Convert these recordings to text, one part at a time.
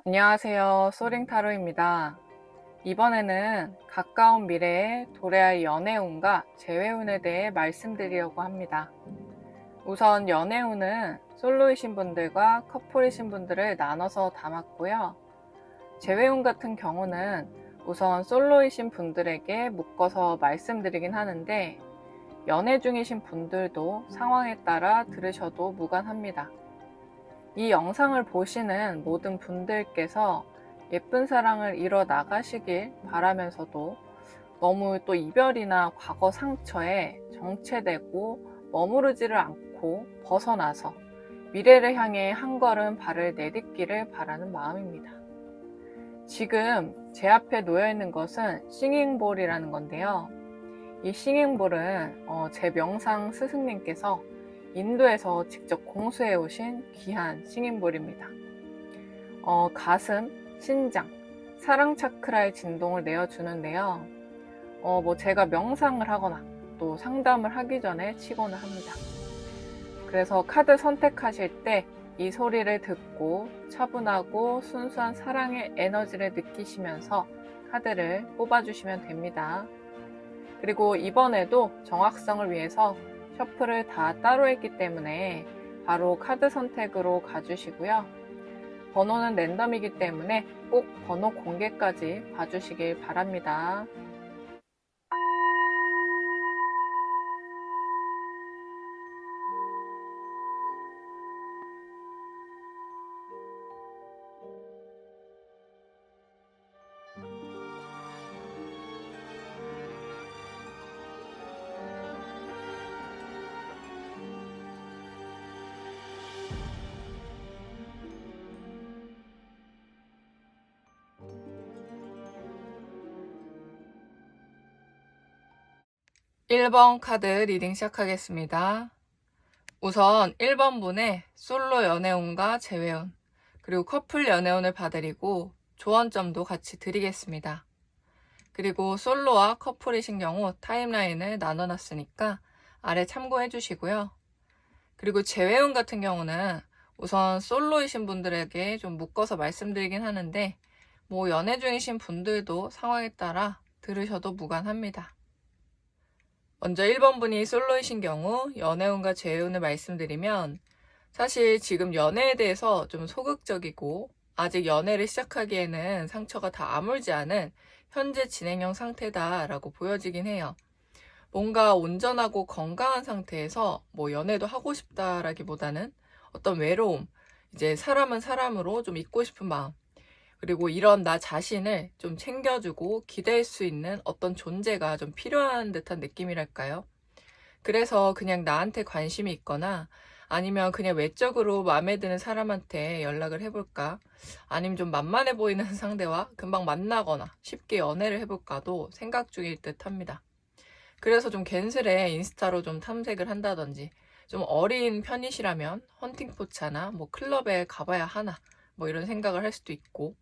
안녕하세요. 소링타로입니다. 이번에는 가까운 미래에 도래할 연애운과 재회운에 대해 말씀드리려고 합니다. 우선 연애운은 솔로이신 분들과 커플이신 분들을 나눠서 담았고요. 재회운 같은 경우는 우선 솔로이신 분들에게 묶어서 말씀드리긴 하는데 연애 중이신 분들도 상황에 따라 들으셔도 무관합니다. 이 영상을 보시는 모든 분들께서 예쁜 사랑을 이뤄 나가시길 바라면서도 너무 또 이별이나 과거 상처에 정체되고 머무르지를 않고 벗어나서 미래를 향해 한 걸음 발을 내딛기를 바라는 마음입니다. 지금 제 앞에 놓여 있는 것은 싱잉볼이라는 건데요. 이 싱잉볼은 제 명상 스승님께서 인도에서 직접 공수해 오신 귀한 싱잉볼입니다. 가슴, 신장, 사랑 차크라의 진동을 내어주는데요. 제가 명상을 하거나 또 상담을 하기 전에 치곤을 합니다. 그래서 카드 선택하실 때 이 소리를 듣고 차분하고 순수한 사랑의 에너지를 느끼시면서 카드를 뽑아주시면 됩니다. 그리고 이번에도 정확성을 위해서 셔플을 다 따로 했기 때문에 바로 카드 선택으로 가주시고요. 번호는 랜덤이기 때문에 꼭 번호 공개까지 봐주시길 바랍니다. 1번 카드 리딩 시작하겠습니다. 우선 1번 분의 솔로 연애운과 재회운, 그리고 커플 연애운을 봐드리고 조언점도 같이 드리겠습니다. 그리고 솔로와 커플이신 경우 타임라인을 나눠놨으니까 아래 참고해 주시고요. 그리고 재회운 같은 경우는 우선 솔로이신 분들에게 좀 묶어서 말씀드리긴 하는데 연애 중이신 분들도 상황에 따라 들으셔도 무관합니다. 먼저 1번 분이 솔로이신 경우 연애운과 재회운을 말씀드리면 사실 지금 연애에 대해서 좀 소극적이고 아직 연애를 시작하기에는 상처가 다 아물지 않은 현재 진행형 상태다라고 보여지긴 해요. 뭔가 온전하고 건강한 상태에서 연애도 하고 싶다라기보다는 어떤 외로움, 이제 사람은 사람으로 좀 있고 싶은 마음, 그리고 이런 나 자신을 좀 챙겨주고 기댈 수 있는 어떤 존재가 좀 필요한 듯한 느낌이랄까요? 그래서 그냥 나한테 관심이 있거나 아니면 그냥 외적으로 마음에 드는 사람한테 연락을 해볼까? 아니면 좀 만만해 보이는 상대와 금방 만나거나 쉽게 연애를 해볼까도 생각 중일 듯 합니다. 그래서 좀 괜스레 인스타로 좀 탐색을 한다든지 좀 어린 편이시라면 헌팅포차나 클럽에 가봐야 하나 이런 생각을 할 수도 있고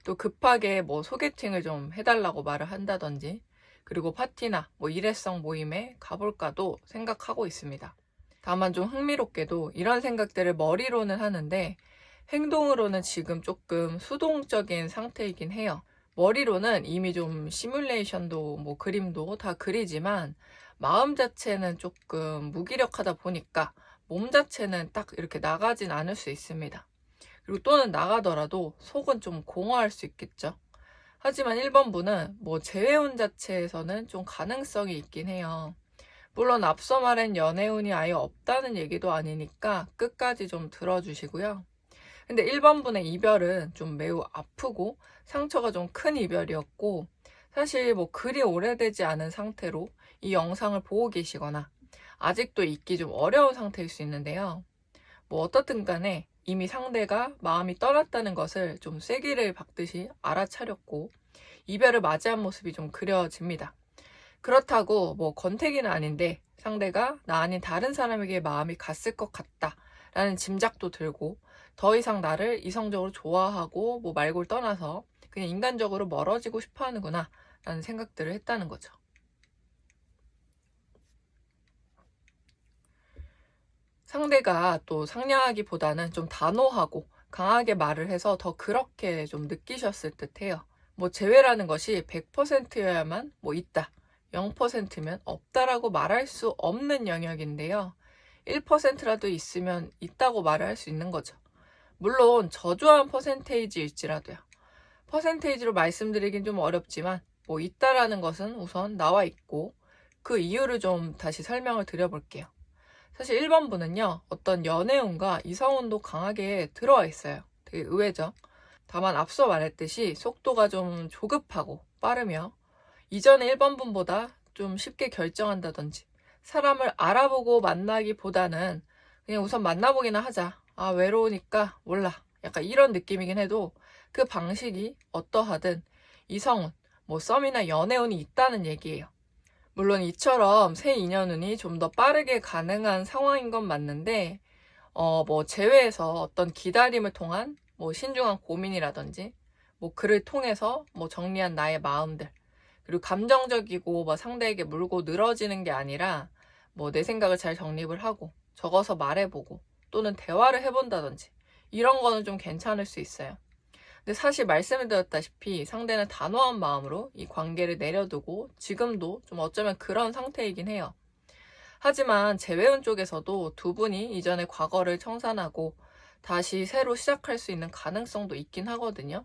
또 급하게 소개팅을 좀 해달라고 말을 한다든지 그리고 파티나 일회성 모임에 가볼까도 생각하고 있습니다. 다만 좀 흥미롭게도 이런 생각들을 머리로는 하는데 행동으로는 지금 조금 수동적인 상태이긴 해요. 머리로는 이미 좀 시뮬레이션도 그림도 다 그리지만 마음 자체는 조금 무기력하다 보니까 몸 자체는 딱 이렇게 나가진 않을 수 있습니다. 그리고 또는 나가더라도 속은 좀 공허할 수 있겠죠. 하지만 1번 분은 재회운 자체에서는 좀 가능성이 있긴 해요. 물론 앞서 말한 연애운이 아예 없다는 얘기도 아니니까 끝까지 좀 들어주시고요. 근데 1번 분의 이별은 좀 매우 아프고 상처가 좀 큰 이별이었고 사실 그리 오래되지 않은 상태로 이 영상을 보고 계시거나 아직도 잊기 좀 어려운 상태일 수 있는데요. 어떻든 간에 이미 상대가 마음이 떠났다는 것을 좀 쐐기를 박듯이 알아차렸고 이별을 맞이한 모습이 좀 그려집니다. 그렇다고 권태기는 아닌데 상대가 나 아닌 다른 사람에게 마음이 갔을 것 같다 라는 짐작도 들고 더 이상 나를 이성적으로 좋아하고 말고를 떠나서 그냥 인간적으로 멀어지고 싶어 하는구나 라는 생각들을 했다는 거죠. 상대가 또 상냥하기보다는 좀 단호하고 강하게 말을 해서 더 그렇게 좀 느끼셨을 듯 해요. 뭐 재회라는 것이 100%여야만 뭐 있다, 0%면 없다라고 말할 수 없는 영역인데요. 1%라도 있으면 있다고 말을 할 수 있는 거죠. 물론 저조한 퍼센테이지일지라도요. 퍼센테이지로 말씀드리긴 좀 어렵지만 뭐 있다라는 것은 우선 나와 있고, 그 이유를 좀 다시 설명을 드려볼게요. 사실 1번분은요, 어떤 연애운과 이성운도 강하게 들어와 있어요. 되게 의외죠. 다만 앞서 말했듯이 속도가 좀 조급하고 빠르며 이전의 1번분보다 좀 쉽게 결정한다든지, 사람을 알아보고 만나기보다는 그냥 우선 만나보기나 하자, 아 외로우니까 몰라, 약간 이런 느낌이긴 해도 그 방식이 어떠하든 이성운, 뭐 썸이나 연애운이 있다는 얘기예요. 물론 이처럼 새 인연운이 좀 더 빠르게 가능한 상황인 건 맞는데, 뭐 제외에서 어떤 기다림을 통한 뭐 신중한 고민이라든지, 뭐 그를 통해서 뭐 정리한 나의 마음들, 그리고 감정적이고 뭐 상대에게 물고 늘어지는 게 아니라 뭐 내 생각을 잘 정립을 하고 적어서 말해보고 또는 대화를 해본다든지, 이런 거는 좀 괜찮을 수 있어요. 근데 사실 말씀드렸다시피 상대는 단호한 마음으로 이 관계를 내려두고 지금도 좀 어쩌면 그런 상태이긴 해요. 하지만 재회운 쪽에서도 두 분이 이전의 과거를 청산하고 다시 새로 시작할 수 있는 가능성도 있긴 하거든요.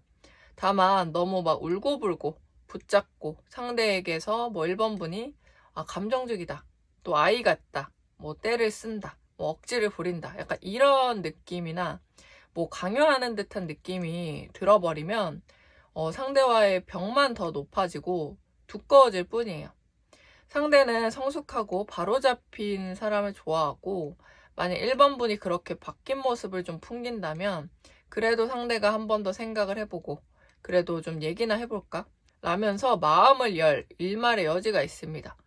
다만 너무 막 울고불고 붙잡고 상대에게서 뭐 1번분이 감정적이다, 또 아이 같다, 뭐 때를 쓴다, 뭐 억지를 부린다, 약간 이런 느낌이나 뭐 강요하는 듯한 느낌이 들어버리면 상대와의 벽만 더 높아지고 두꺼워질 뿐이에요. 상대는 성숙하고 바로잡힌 사람을 좋아하고, 만약 1번분이 그렇게 바뀐 모습을 좀 풍긴다면 그래도 상대가 한 번 더 생각을 해보고 그래도 좀 얘기나 해볼까? 라면서 마음을 열 일말의 여지가 있습니다.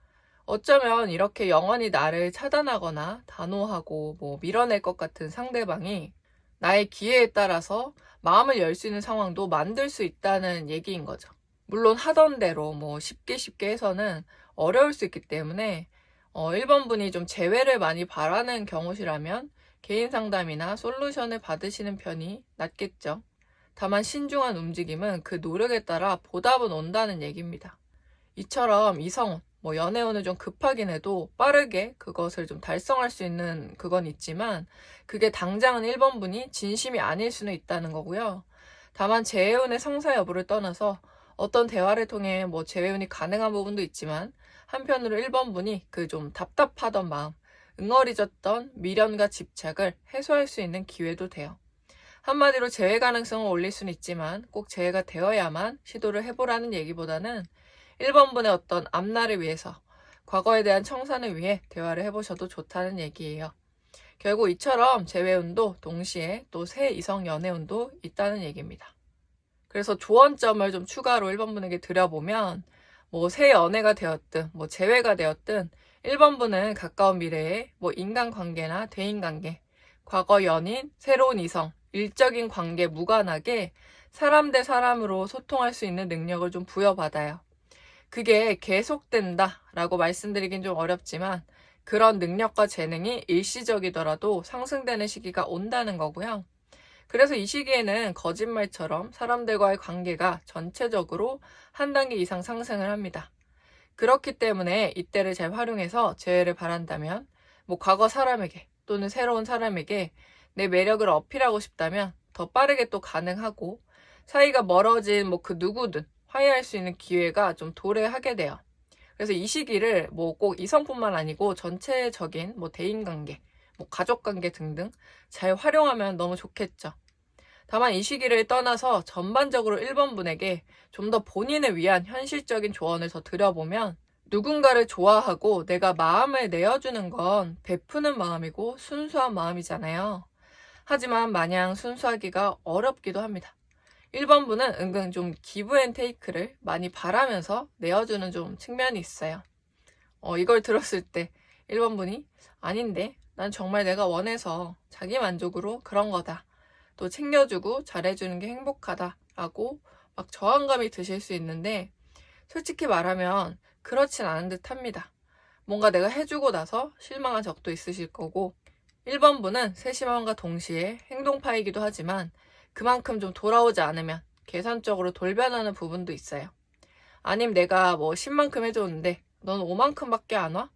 어쩌면 이렇게 영원히 나를 차단하거나 단호하고 뭐 밀어낼 것 같은 상대방이 나의 기회에 따라서 마음을 열 수 있는 상황도 만들 수 있다는 얘기인 거죠. 물론 하던 대로 뭐 쉽게 해서는 어려울 수 있기 때문에 1번분이 좀 재회를 많이 바라는 경우시라면 개인 상담이나 솔루션을 받으시는 편이 낫겠죠. 다만 신중한 움직임은 그 노력에 따라 보답은 온다는 얘기입니다. 이처럼 이성운, 뭐 연애운을 좀 급하긴 해도 빠르게 그것을 좀 달성할 수 있는 그건 있지만, 그게 당장은 1번분이 진심이 아닐 수는 있다는 거고요. 다만 재회운의 성사 여부를 떠나서 어떤 대화를 통해 뭐 재회운이 가능한 부분도 있지만, 한편으로 1번분이 그 좀 답답하던 마음, 응어리졌던 미련과 집착을 해소할 수 있는 기회도 돼요. 한마디로 재회 가능성을 올릴 수는 있지만 꼭 재회가 되어야만 시도를 해보라는 얘기보다는 1번분의 어떤 앞날을 위해서, 과거에 대한 청산을 위해 대화를 해보셔도 좋다는 얘기예요. 결국 이처럼 재회운도 동시에 또 새 이성 연애운도 있다는 얘기입니다. 그래서 조언점을 좀 추가로 1번분에게 드려보면, 뭐 새 연애가 되었든 뭐 재회가 되었든 1번분은 가까운 미래에 뭐 인간관계나 대인관계, 과거 연인, 새로운 이성, 일적인 관계 무관하게 사람 대 사람으로 소통할 수 있는 능력을 좀 부여받아요. 그게 계속된다 라고 말씀드리긴 좀 어렵지만 그런 능력과 재능이 일시적이더라도 상승되는 시기가 온다는 거고요. 그래서 이 시기에는 거짓말처럼 사람들과의 관계가 전체적으로 한 단계 이상 상승을 합니다. 그렇기 때문에 이때를 잘 활용해서 재회를 바란다면, 뭐 과거 사람에게 또는 새로운 사람에게 내 매력을 어필하고 싶다면 더 빠르게 또 가능하고, 사이가 멀어진 뭐 그 누구든 화해할 수 있는 기회가 좀 도래하게 돼요. 그래서 이 시기를 뭐 꼭 이성뿐만 아니고 전체적인 뭐 대인관계, 뭐 가족관계 등등 잘 활용하면 너무 좋겠죠. 다만 이 시기를 떠나서 전반적으로 1번분에게 좀 더 본인을 위한 현실적인 조언을 더 드려보면, 누군가를 좋아하고 내가 마음을 내어주는 건 베푸는 마음이고 순수한 마음이잖아요. 하지만 마냥 순수하기가 어렵기도 합니다. 1번분은 은근 좀 기브앤테이크를 많이 바라면서 내어주는 좀 측면이 있어요. 이걸 들었을 때 1번분이 아닌데 난 정말 내가 원해서 자기 만족으로 그런 거다, 또 챙겨주고 잘해주는 게 행복하다 라고 막 저항감이 드실 수 있는데, 솔직히 말하면 그렇진 않은 듯 합니다. 뭔가 내가 해주고 나서 실망한 적도 있으실 거고, 1번분은 세심함과 동시에 행동파이기도 하지만 그만큼 좀 돌아오지 않으면 계산적으로 돌변하는 부분도 있어요. 아님 내가 뭐 10만큼 해줬는데 넌 5만큼밖에 안 와?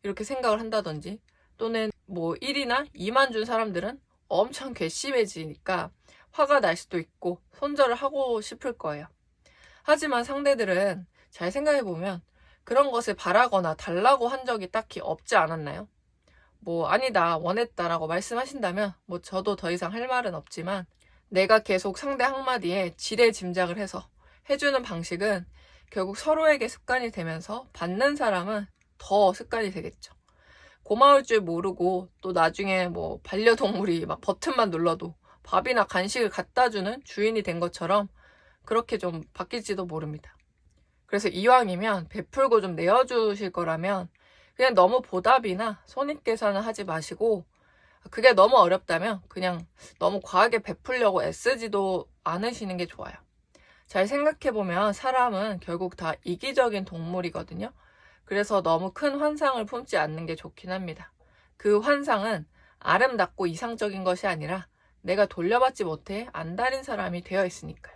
이렇게 생각을 한다든지, 또는 뭐 1이나 2만 준 사람들은 엄청 괘씸해지니까 화가 날 수도 있고 손절을 하고 싶을 거예요. 하지만 상대들은 잘 생각해보면 그런 것을 바라거나 달라고 한 적이 딱히 없지 않았나요? 뭐 아니다, 원했다라고 말씀하신다면 뭐 저도 더 이상 할 말은 없지만, 내가 계속 상대 한마디에 지레짐작을 해서 해주는 방식은 결국 서로에게 습관이 되면서 받는 사람은 더 습관이 되겠죠. 고마울 줄 모르고 또 나중에 뭐 반려동물이 막 버튼만 눌러도 밥이나 간식을 갖다 주는 주인이 된 것처럼 그렇게 좀 바뀔지도 모릅니다. 그래서 이왕이면 베풀고 좀 내어주실 거라면 그냥 너무 보답이나 손익계산을 하지 마시고, 그게 너무 어렵다면 그냥 너무 과하게 베풀려고 애쓰지도 않으시는 게 좋아요. 잘 생각해보면 사람은 결국 다 이기적인 동물이거든요. 그래서 너무 큰 환상을 품지 않는 게 좋긴 합니다. 그 환상은 아름답고 이상적인 것이 아니라 내가 돌려받지 못해 안달인 사람이 되어 있으니까요.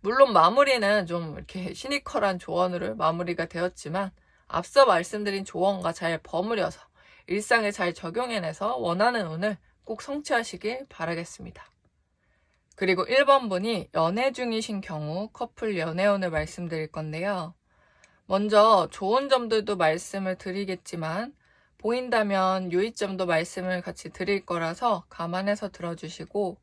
물론 마무리는 좀 이렇게 시니컬한 조언으로 마무리가 되었지만, 앞서 말씀드린 조언과 잘 버무려서 일상에 잘 적용해내서 원하는 운을 꼭 성취하시길 바라겠습니다. 그리고 1번 분이 연애 중이신 경우 커플 연애운을 말씀드릴 건데요. 먼저 좋은 점들도 말씀을 드리겠지만 보인다면 유의점도 말씀을 같이 드릴 거라서 감안해서 들어주시고,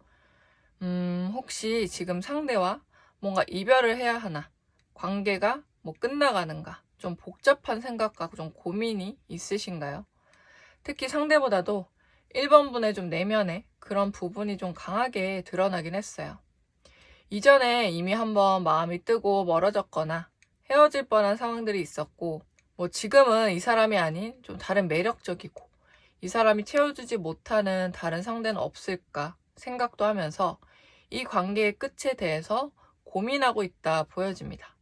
혹시 지금 상대와 뭔가 이별을 해야 하나, 관계가 뭐 끝나가는가, 좀 복잡한 생각과 좀 고민이 있으신가요? 특히 상대보다도 1번 분의 좀 내면에 그런 부분이 좀 강하게 드러나긴 했어요. 이전에 이미 한번 마음이 뜨고 멀어졌거나 헤어질 뻔한 상황들이 있었고, 뭐 지금은 이 사람이 아닌 좀 다른 매력적이고 이 사람이 채워주지 못하는 다른 상대는 없을까 생각도 하면서 이 관계의 끝에 대해서 고민하고 있다 보여집니다.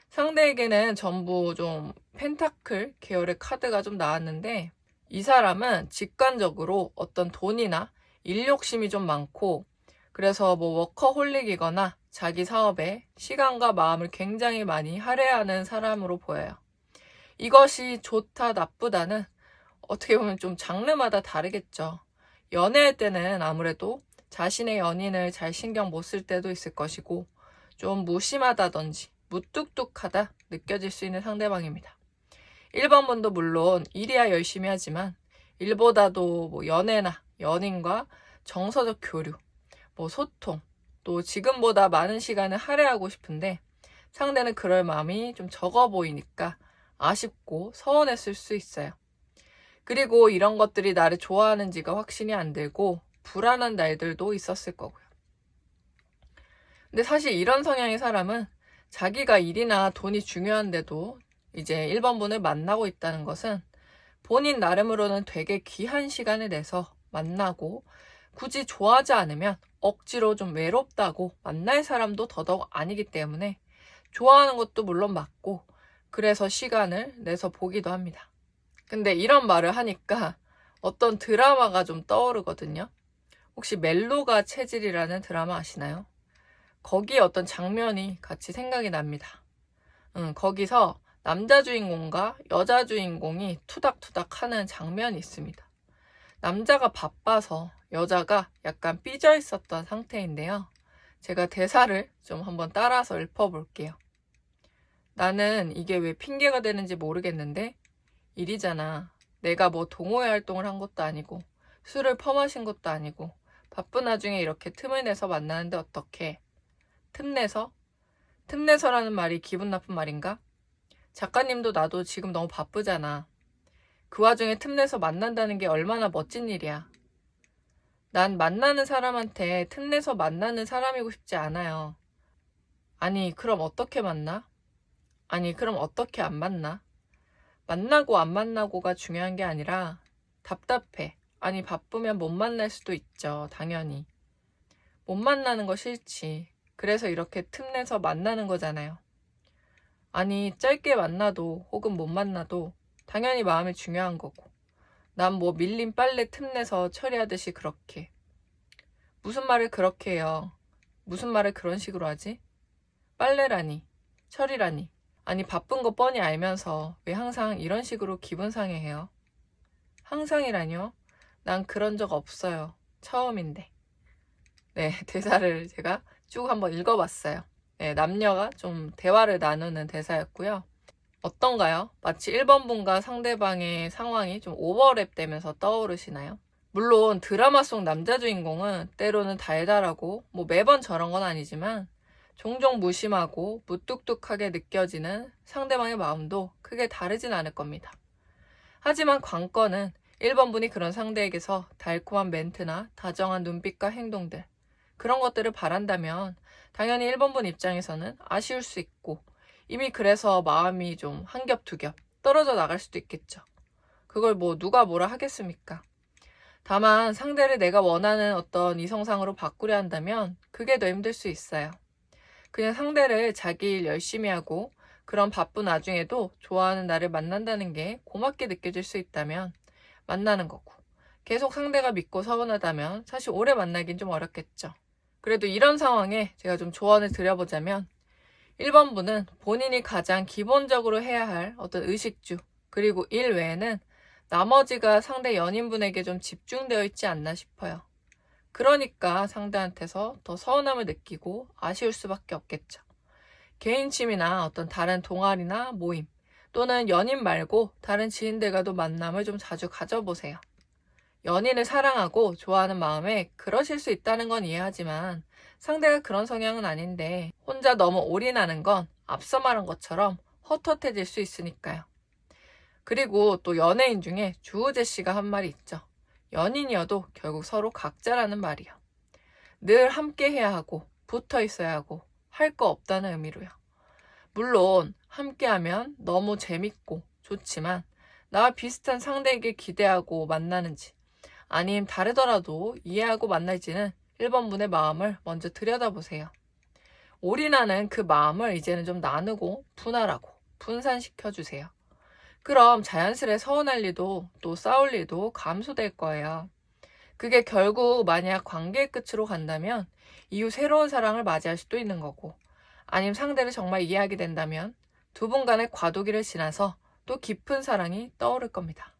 상대에게는 전부 좀 펜타클 계열의 카드가 좀 나왔는데, 이 사람은 직관적으로 어떤 돈이나 일 욕심이 좀 많고, 그래서 뭐 워커홀릭이거나 자기 사업에 시간과 마음을 굉장히 많이 할애하는 사람으로 보여요. 이것이 좋다 나쁘다는 어떻게 보면 좀 장르마다 다르겠죠. 연애할 때는 아무래도 자신의 연인을 잘 신경 못 쓸 때도 있을 것이고, 좀 무심하다든지 무뚝뚝하다 느껴질 수 있는 상대방입니다. 1번 분도 물론 일이야 열심히 하지만 일보다도 뭐 연애나 연인과 정서적 교류, 뭐 소통, 또 지금보다 많은 시간을 할애하고 싶은데 상대는 그럴 마음이 좀 적어 보이니까 아쉽고 서운했을 수 있어요. 그리고 이런 것들이 나를 좋아하는지가 확신이 안 들고 불안한 날들도 있었을 거고요. 근데 사실 이런 성향의 사람은 자기가 일이나 돈이 중요한데도 이제 1번 분을 만나고 있다는 것은 본인 나름으로는 되게 귀한 시간을 내서 만나고, 굳이 좋아하지 않으면 억지로 좀 외롭다고 만날 사람도 더더욱 아니기 때문에 좋아하는 것도 물론 맞고, 그래서 시간을 내서 보기도 합니다. 근데 이런 말을 하니까 어떤 드라마가 좀 떠오르거든요. 혹시 멜로가 체질이라는 드라마 아시나요? 거기에 어떤 장면이 같이 생각이 납니다. 거기서 남자 주인공과 여자 주인공이 투닥투닥 하는 장면이 있습니다. 남자가 바빠서 여자가 약간 삐져 있었던 상태인데요. 제가 대사를 좀 한번 따라서 읊어볼게요. 나는 이게 왜 핑계가 되는지 모르겠는데 일이잖아. 내가 뭐 동호회 활동을 한 것도 아니고 술을 퍼마신 것도 아니고 바쁜 와중에 이렇게 틈을 내서 만나는데 어떡해. 틈내서? 틈내서라는 말이 기분 나쁜 말인가? 작가님도 나도 지금 너무 바쁘잖아. 그 와중에 틈내서 만난다는 게 얼마나 멋진 일이야. 난 만나는 사람한테 틈내서 만나는 사람이고 싶지 않아요. 아니, 그럼 어떻게 만나? 아니, 그럼 어떻게 안 만나? 만나고 안 만나고가 중요한 게 아니라 답답해. 아니, 바쁘면 못 만날 수도 있죠. 당연히. 못 만나는 거 싫지. 그래서 이렇게 틈내서 만나는 거잖아요. 아니, 짧게 만나도 혹은 못 만나도 당연히 마음이 중요한 거고, 난 뭐 밀린 빨래 틈내서 처리하듯이 그렇게. 무슨 말을 그렇게 해요? 무슨 말을 그런 식으로 하지? 빨래라니, 철이라니. 아니 바쁜 거 뻔히 알면서 왜 항상 이런 식으로 기분 상해해요? 항상이라뇨? 난 그런 적 없어요. 처음인데. 네, 대사를 제가 쭉 한번 읽어봤어요. 네, 남녀가 좀 대화를 나누는 대사였고요. 어떤가요? 마치 1번 분과 상대방의 상황이 좀 오버랩 되면서 떠오르시나요? 물론 드라마 속 남자 주인공은 때로는 달달하고 뭐 매번 저런 건 아니지만 종종 무심하고 무뚝뚝하게 느껴지는 상대방의 마음도 크게 다르진 않을 겁니다. 하지만 관건은 1번 분이 그런 상대에게서 달콤한 멘트나 다정한 눈빛과 행동들, 그런 것들을 바란다면 당연히 1번 분 입장에서는 아쉬울 수 있고 이미 그래서 마음이 좀 한 겹 두 겹 떨어져 나갈 수도 있겠죠. 그걸 뭐 누가 뭐라 하겠습니까? 다만 상대를 내가 원하는 어떤 이성상으로 바꾸려 한다면 그게 더 힘들 수 있어요. 그냥 상대를 자기 일 열심히 하고 그런 바쁜 와중에도 좋아하는 나를 만난다는 게 고맙게 느껴질 수 있다면 만나는 거고, 계속 상대가 믿고 서운하다면 사실 오래 만나긴 좀 어렵겠죠. 그래도 이런 상황에 제가 좀 조언을 드려보자면 1번 분은 본인이 가장 기본적으로 해야 할 어떤 의식주 그리고 일 외에는 나머지가 상대 연인분에게 좀 집중되어 있지 않나 싶어요. 그러니까 상대한테서 더 서운함을 느끼고 아쉬울 수밖에 없겠죠. 개인 취미나 어떤 다른 동아리나 모임 또는 연인 말고 다른 지인들과도 만남을 좀 자주 가져보세요. 연인을 사랑하고 좋아하는 마음에 그러실 수 있다는 건 이해하지만 상대가 그런 성향은 아닌데 혼자 너무 올인하는 건 앞서 말한 것처럼 헛헛해질 수 있으니까요. 그리고 또 연예인 중에 주우재 씨가 한 말이 있죠. 연인이어도 결국 서로 각자라는 말이요. 늘 함께 해야 하고 붙어 있어야 하고 할 거 없다는 의미로요. 물론 함께하면 너무 재밌고 좋지만 나와 비슷한 상대에게 기대하고 만나는지 아님 다르더라도 이해하고 만날지는 1번 분의 마음을 먼저 들여다보세요. 올인하는 그 마음을 이제는 좀 나누고 분할하고 분산시켜주세요. 그럼 자연스레 서운할 일도 또 싸울 일도 감소될 거예요. 그게 결국 만약 관계의 끝으로 간다면 이후 새로운 사랑을 맞이할 수도 있는 거고, 아니면 상대를 정말 이해하게 된다면 두 분 간의 과도기를 지나서 또 깊은 사랑이 떠오를 겁니다.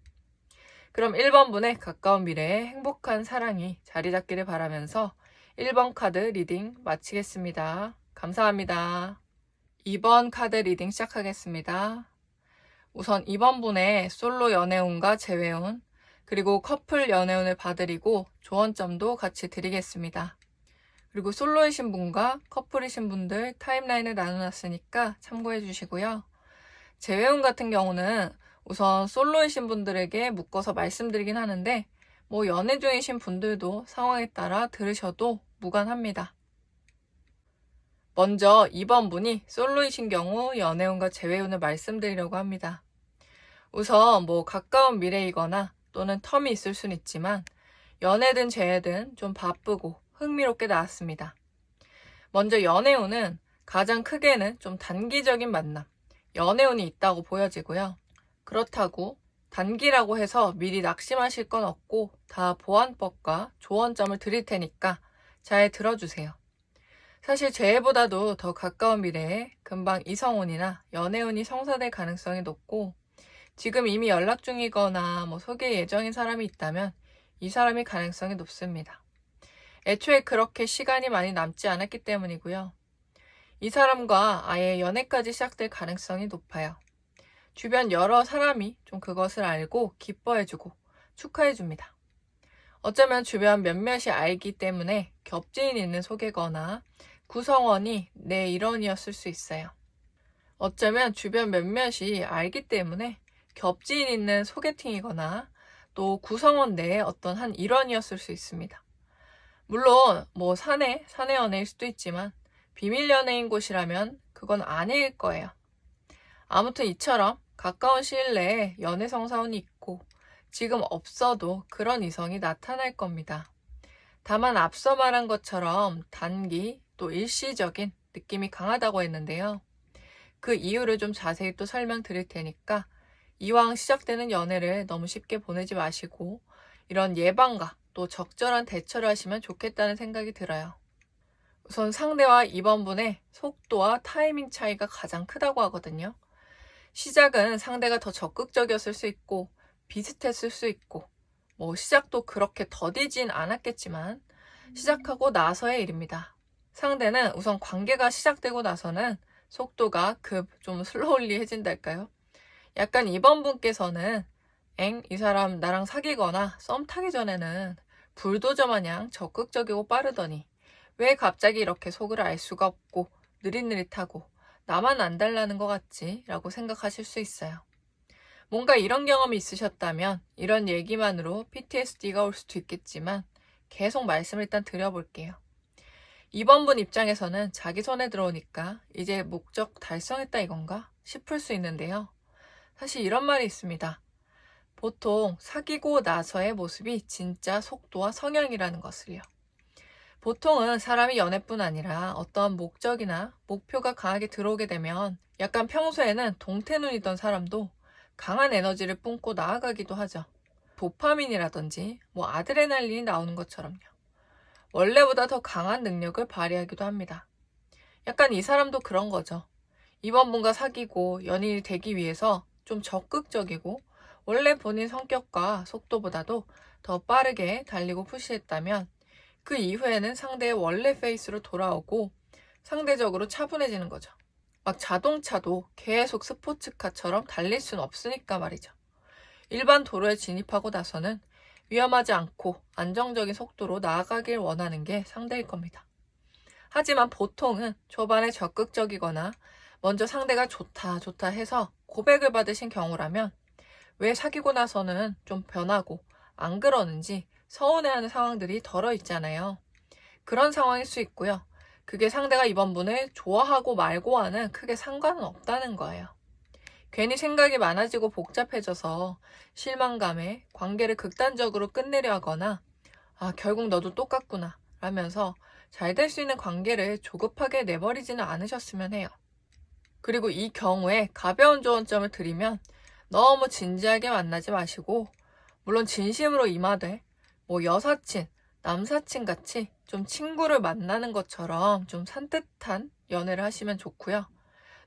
그럼 1번 분의 가까운 미래에 행복한 사랑이 자리 잡기를 바라면서 1번 카드 리딩 마치겠습니다. 감사합니다. 2번 카드 리딩 시작하겠습니다. 우선 2번 분의 솔로 연애운과 재회운, 그리고 커플 연애운을 봐드리고 조언점도 같이 드리겠습니다. 그리고 솔로이신 분과 커플이신 분들 타임라인을 나눠놨으니까 참고해 주시고요. 재회운 같은 경우는 우선 솔로이신 분들에게 묶어서 말씀드리긴 하는데 뭐 연애 중이신 분들도 상황에 따라 들으셔도 무관합니다. 먼저 2번 분이 솔로이신 경우 연애운과 재회운을 말씀드리려고 합니다. 우선 뭐 가까운 미래이거나 또는 텀이 있을 순 있지만 연애든 재회든 좀 바쁘고 흥미롭게 나왔습니다. 먼저 연애운은 가장 크게는 좀 단기적인 만남, 연애운이 있다고 보여지고요. 그렇다고 단기라고 해서 미리 낙심하실 건 없고 다 보완법과 조언점을 드릴 테니까 잘 들어주세요. 사실 재회보다도 더 가까운 미래에 금방 이성운이나 연애운이 성사될 가능성이 높고 지금 이미 연락 중이거나 뭐 소개 예정인 사람이 있다면 이 사람이 가능성이 높습니다. 애초에 그렇게 시간이 많이 남지 않았기 때문이고요. 이 사람과 아예 연애까지 시작될 가능성이 높아요. 주변 여러 사람이 좀 그것을 알고 기뻐해주고 축하해줍니다. 어쩌면 주변 몇몇이 알기 때문에 겹지인 있는 소개거나 구성원이 내 일원이었을 수 있어요. 어쩌면 주변 몇몇이 알기 때문에 겹지인 있는 소개팅이거나 또 구성원 내의 어떤 한 일원이었을 수 있습니다. 물론 뭐 사내 연애일 수도 있지만 비밀 연애인 곳이라면 그건 아닐 거예요. 아무튼 이처럼 가까운 시일 내에 연애 성사운이 있고 지금 없어도 그런 이성이 나타날 겁니다. 다만 앞서 말한 것처럼 단기 또 일시적인 느낌이 강하다고 했는데요. 그 이유를 좀 자세히 또 설명드릴 테니까 이왕 시작되는 연애를 너무 쉽게 보내지 마시고 이런 예방과 또 적절한 대처를 하시면 좋겠다는 생각이 들어요. 우선 상대와 2번분의 속도와 타이밍 차이가 가장 크다고 하거든요. 시작은 상대가 더 적극적이었을 수 있고 비슷했을 수 있고 시작도 그렇게 더디진 않았겠지만 시작하고 나서의 일입니다. 상대는 우선 관계가 시작되고 나서는 속도가 좀 슬로울리해진달까요? 약간 2번분께서는 이 사람 나랑 사귀거나 썸 타기 전에는 불도저 마냥 적극적이고 빠르더니 왜 갑자기 이렇게 속을 알 수가 없고 느릿느릿하고 나만 안 달라는 것 같지? 라고 생각하실 수 있어요. 뭔가 이런 경험이 있으셨다면 이런 얘기만으로 PTSD가 올 수도 있겠지만 계속 말씀을 일단 드려볼게요. 2번분 입장에서는 자기 손에 들어오니까 이제 목적 달성했다 이건가 싶을 수 있는데요. 사실 이런 말이 있습니다. 보통 사귀고 나서의 모습이 진짜 속도와 성향이라는 것을요. 보통은 사람이 연애뿐 아니라 어떤 목적이나 목표가 강하게 들어오게 되면 약간 평소에는 동태눈이던 사람도 강한 에너지를 뿜고 나아가기도 하죠. 도파민이라든지 아드레날린이 나오는 것처럼요. 원래보다 더 강한 능력을 발휘하기도 합니다. 약간 이 사람도 그런 거죠. 이번 분과 사귀고 연인이 되기 위해서 좀 적극적이고 원래 본인 성격과 속도보다도 더 빠르게 달리고 푸시했다면 그 이후에는 상대의 원래 페이스로 돌아오고 상대적으로 차분해지는 거죠. 막 자동차도 계속 스포츠카처럼 달릴 순 없으니까 말이죠. 일반 도로에 진입하고 나서는 위험하지 않고 안정적인 속도로 나아가길 원하는 게 상대일 겁니다. 하지만 보통은 초반에 적극적이거나 먼저 상대가 좋다 해서 고백을 받으신 경우라면 왜 사귀고 나서는 좀 변하고 안 그러는지 서운해하는 상황들이 덜어 있잖아요. 그런 상황일 수 있고요. 그게 상대가 이번 분을 좋아하고 말고와는 크게 상관은 없다는 거예요. 괜히 생각이 많아지고 복잡해져서 실망감에 관계를 극단적으로 끝내려 하거나 결국 너도 똑같구나 라면서 잘 될 수 있는 관계를 조급하게 내버리지는 않으셨으면 해요. 그리고 이 경우에 가벼운 조언점을 드리면 너무 진지하게 만나지 마시고 물론 진심으로 임하되 여사친, 남사친 같이 좀 친구를 만나는 것처럼 좀 산뜻한 연애를 하시면 좋고요.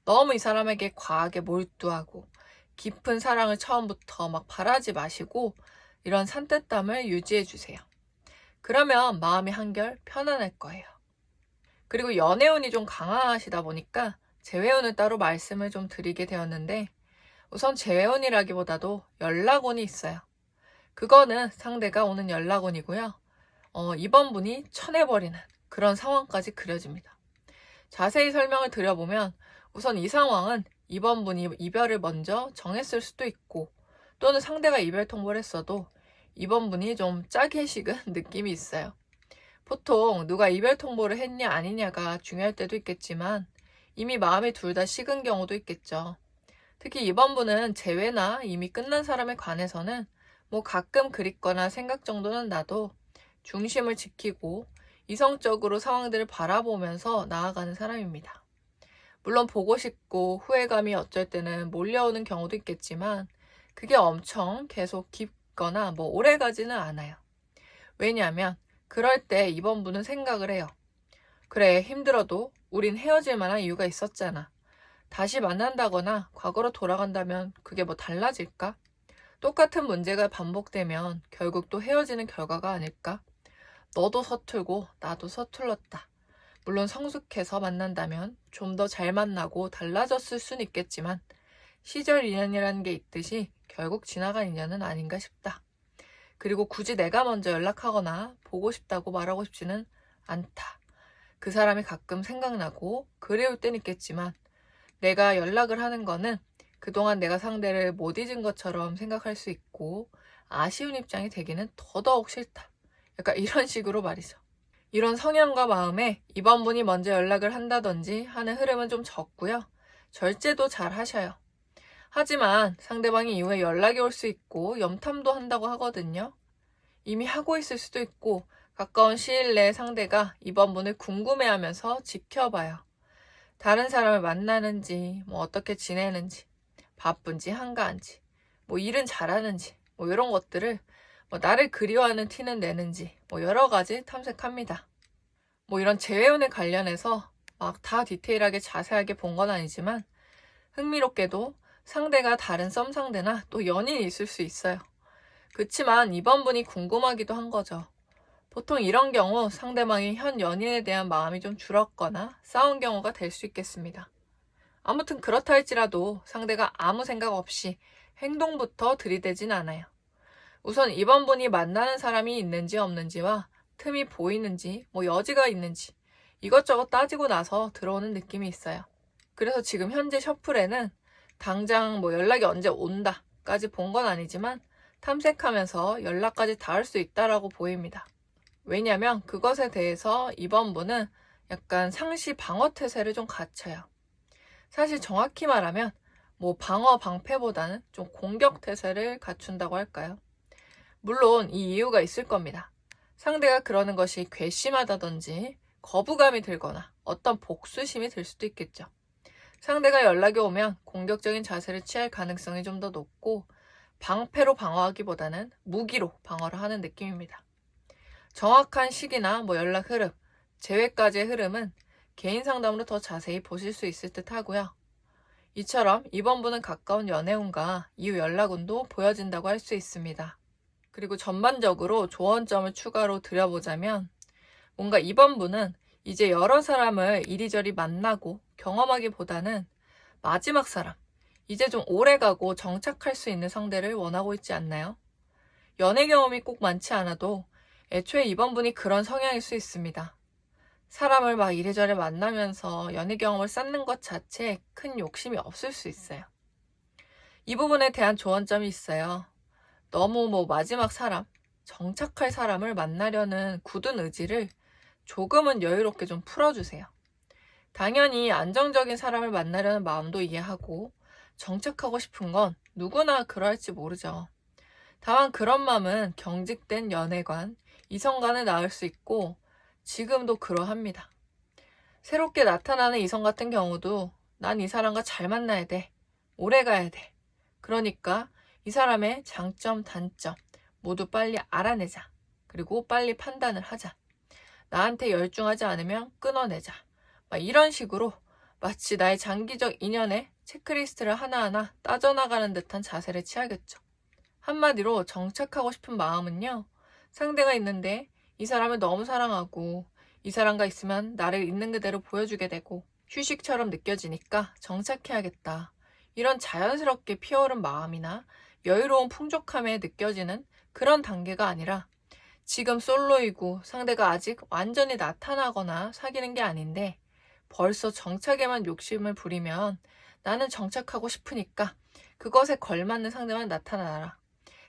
너무 이 사람에게 과하게 몰두하고 깊은 사랑을 처음부터 막 바라지 마시고 이런 산뜻함을 유지해 주세요. 그러면 마음이 한결 편안할 거예요. 그리고 연애운이 좀 강하시다 보니까 재회운을 따로 말씀을 좀 드리게 되었는데 우선 재회운이라기보다도 연락운이 있어요. 그거는 상대가 오는 연락운이고요. 이번 분이 쳐내버리는 그런 상황까지 그려집니다. 자세히 설명을 드려보면 우선 이 상황은 이번 분이 이별을 먼저 정했을 수도 있고 또는 상대가 이별 통보를 했어도 이번 분이 좀 짜게 식은 느낌이 있어요. 보통 누가 이별 통보를 했냐 아니냐가 중요할 때도 있겠지만 이미 마음이 둘 다 식은 경우도 있겠죠. 특히 이번 분은 재회나 이미 끝난 사람에 관해서는 가끔 그립거나 생각 정도는 나도 중심을 지키고 이성적으로 상황들을 바라보면서 나아가는 사람입니다. 물론 보고 싶고 후회감이 어쩔 때는 몰려오는 경우도 있겠지만 그게 엄청 계속 깊거나 오래 가지는 않아요. 왜냐하면 그럴 때 이번 분은 생각을 해요. 그래, 힘들어도 우린 헤어질 만한 이유가 있었잖아. 다시 만난다거나 과거로 돌아간다면 그게 달라질까? 똑같은 문제가 반복되면 결국 또 헤어지는 결과가 아닐까? 너도 서툴고 나도 서툴렀다. 물론 성숙해서 만난다면 좀 더 잘 만나고 달라졌을 순 있겠지만 시절 인연이라는 게 있듯이 결국 지나간 인연은 아닌가 싶다. 그리고 굳이 내가 먼저 연락하거나 보고 싶다고 말하고 싶지는 않다. 그 사람이 가끔 생각나고 그리울 땐 있겠지만 내가 연락을 하는 거는 그동안 내가 상대를 못 잊은 것처럼 생각할 수 있고 아쉬운 입장이 되기는 더더욱 싫다. 약간 이런 식으로 말이죠. 이런 성향과 마음에 이번 분이 먼저 연락을 한다든지 하는 흐름은 좀 적고요. 절제도 잘 하셔요. 하지만 상대방이 이후에 연락이 올 수 있고 염탐도 한다고 하거든요. 이미 하고 있을 수도 있고 가까운 시일 내에 상대가 이번 분을 궁금해하면서 지켜봐요. 다른 사람을 만나는지, 어떻게 지내는지, 바쁜지 한가한지, 일은 잘하는지, 이런 것들을 나를 그리워하는 티는 내는지 여러 가지 탐색합니다. 이런 재회원에 관련해서 막 다 디테일하게 자세하게 본 건 아니지만 흥미롭게도 상대가 다른 썸 상대나 또 연인이 있을 수 있어요. 그치만 이번 분이 궁금하기도 한 거죠. 보통 이런 경우 상대방이 현 연인에 대한 마음이 좀 줄었거나 싸운 경우가 될 수 있겠습니다. 아무튼 그렇다 할지라도 상대가 아무 생각 없이 행동부터 들이대진 않아요. 우선 이번 분이 만나는 사람이 있는지 없는지와 틈이 보이는지 여지가 있는지 이것저것 따지고 나서 들어오는 느낌이 있어요. 그래서 지금 현재 셔플에는 당장 연락이 언제 온다까지 본 건 아니지만 탐색하면서 연락까지 닿을 수 있다라고 보입니다. 왜냐면 그것에 대해서 이번 분은 약간 상시 방어 태세를 좀 갖춰요. 사실 정확히 말하면 방어 방패보다는 좀 공격 태세를 갖춘다고 할까요? 물론 이 이유가 있을 겁니다. 상대가 그러는 것이 괘씸하다든지 거부감이 들거나 어떤 복수심이 들 수도 있겠죠. 상대가 연락이 오면 공격적인 자세를 취할 가능성이 좀 더 높고 방패로 방어하기보다는 무기로 방어를 하는 느낌입니다. 정확한 시기나 연락 흐름, 재회까지의 흐름은 개인 상담으로 더 자세히 보실 수 있을 듯 하고요. 이처럼 이번 분은 가까운 연애운과 이후 연락운도 보여진다고 할 수 있습니다. 그리고 전반적으로 조언점을 추가로 드려보자면 뭔가 이번 분은 이제 여러 사람을 이리저리 만나고 경험하기보다는 마지막 사람, 이제 좀 오래가고 정착할 수 있는 상대를 원하고 있지 않나요? 연애 경험이 꼭 많지 않아도 애초에 이번 분이 그런 성향일 수 있습니다. 사람을 막 이래저래 만나면서 연애 경험을 쌓는 것 자체에 큰 욕심이 없을 수 있어요. 이 부분에 대한 조언점이 있어요. 너무 마지막 사람, 정착할 사람을 만나려는 굳은 의지를 조금은 여유롭게 좀 풀어주세요. 당연히 안정적인 사람을 만나려는 마음도 이해하고 정착하고 싶은 건 누구나 그럴지 모르죠. 다만 그런 마음은 경직된 연애관, 이성간에 나을 수 있고 지금도 그러합니다. 새롭게 나타나는 이성 같은 경우도 난 이 사람과 잘 만나야 돼. 오래 가야 돼. 그러니까 이 사람의 장점, 단점 모두 빨리 알아내자. 그리고 빨리 판단을 하자. 나한테 열중하지 않으면 끊어내자. 이런 식으로 마치 나의 장기적 인연의 체크리스트를 하나하나 따져나가는 듯한 자세를 취하겠죠. 한마디로 정착하고 싶은 마음은요. 상대가 있는데 이 사람을 너무 사랑하고 이 사람과 있으면 나를 있는 그대로 보여주게 되고 휴식처럼 느껴지니까 정착해야겠다. 이런 자연스럽게 피어오른 마음이나 여유로운 풍족함에 느껴지는 그런 단계가 아니라 지금 솔로이고 상대가 아직 완전히 나타나거나 사귀는 게 아닌데 벌써 정착에만 욕심을 부리면 나는 정착하고 싶으니까 그것에 걸맞는 상대만 나타나라.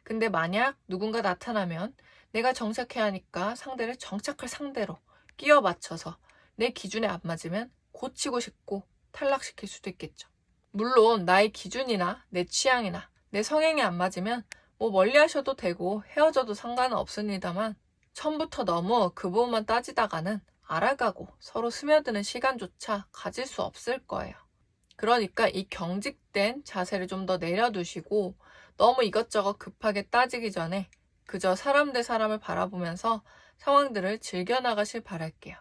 근데 만약 누군가 나타나면 내가 정착해야 하니까 상대를 정착할 상대로 끼워 맞춰서 내 기준에 안 맞으면 고치고 싶고 탈락시킬 수도 있겠죠. 물론 나의 기준이나 내 취향이나 내 성향이 안 맞으면 멀리 하셔도 되고 헤어져도 상관은 없습니다만 처음부터 너무 그 부분만 따지다가는 알아가고 서로 스며드는 시간조차 가질 수 없을 거예요. 그러니까 이 경직된 자세를 좀 더 내려두시고 너무 이것저것 급하게 따지기 전에 그저 사람 대 사람을 바라보면서 상황들을 즐겨나가실 바랄게요.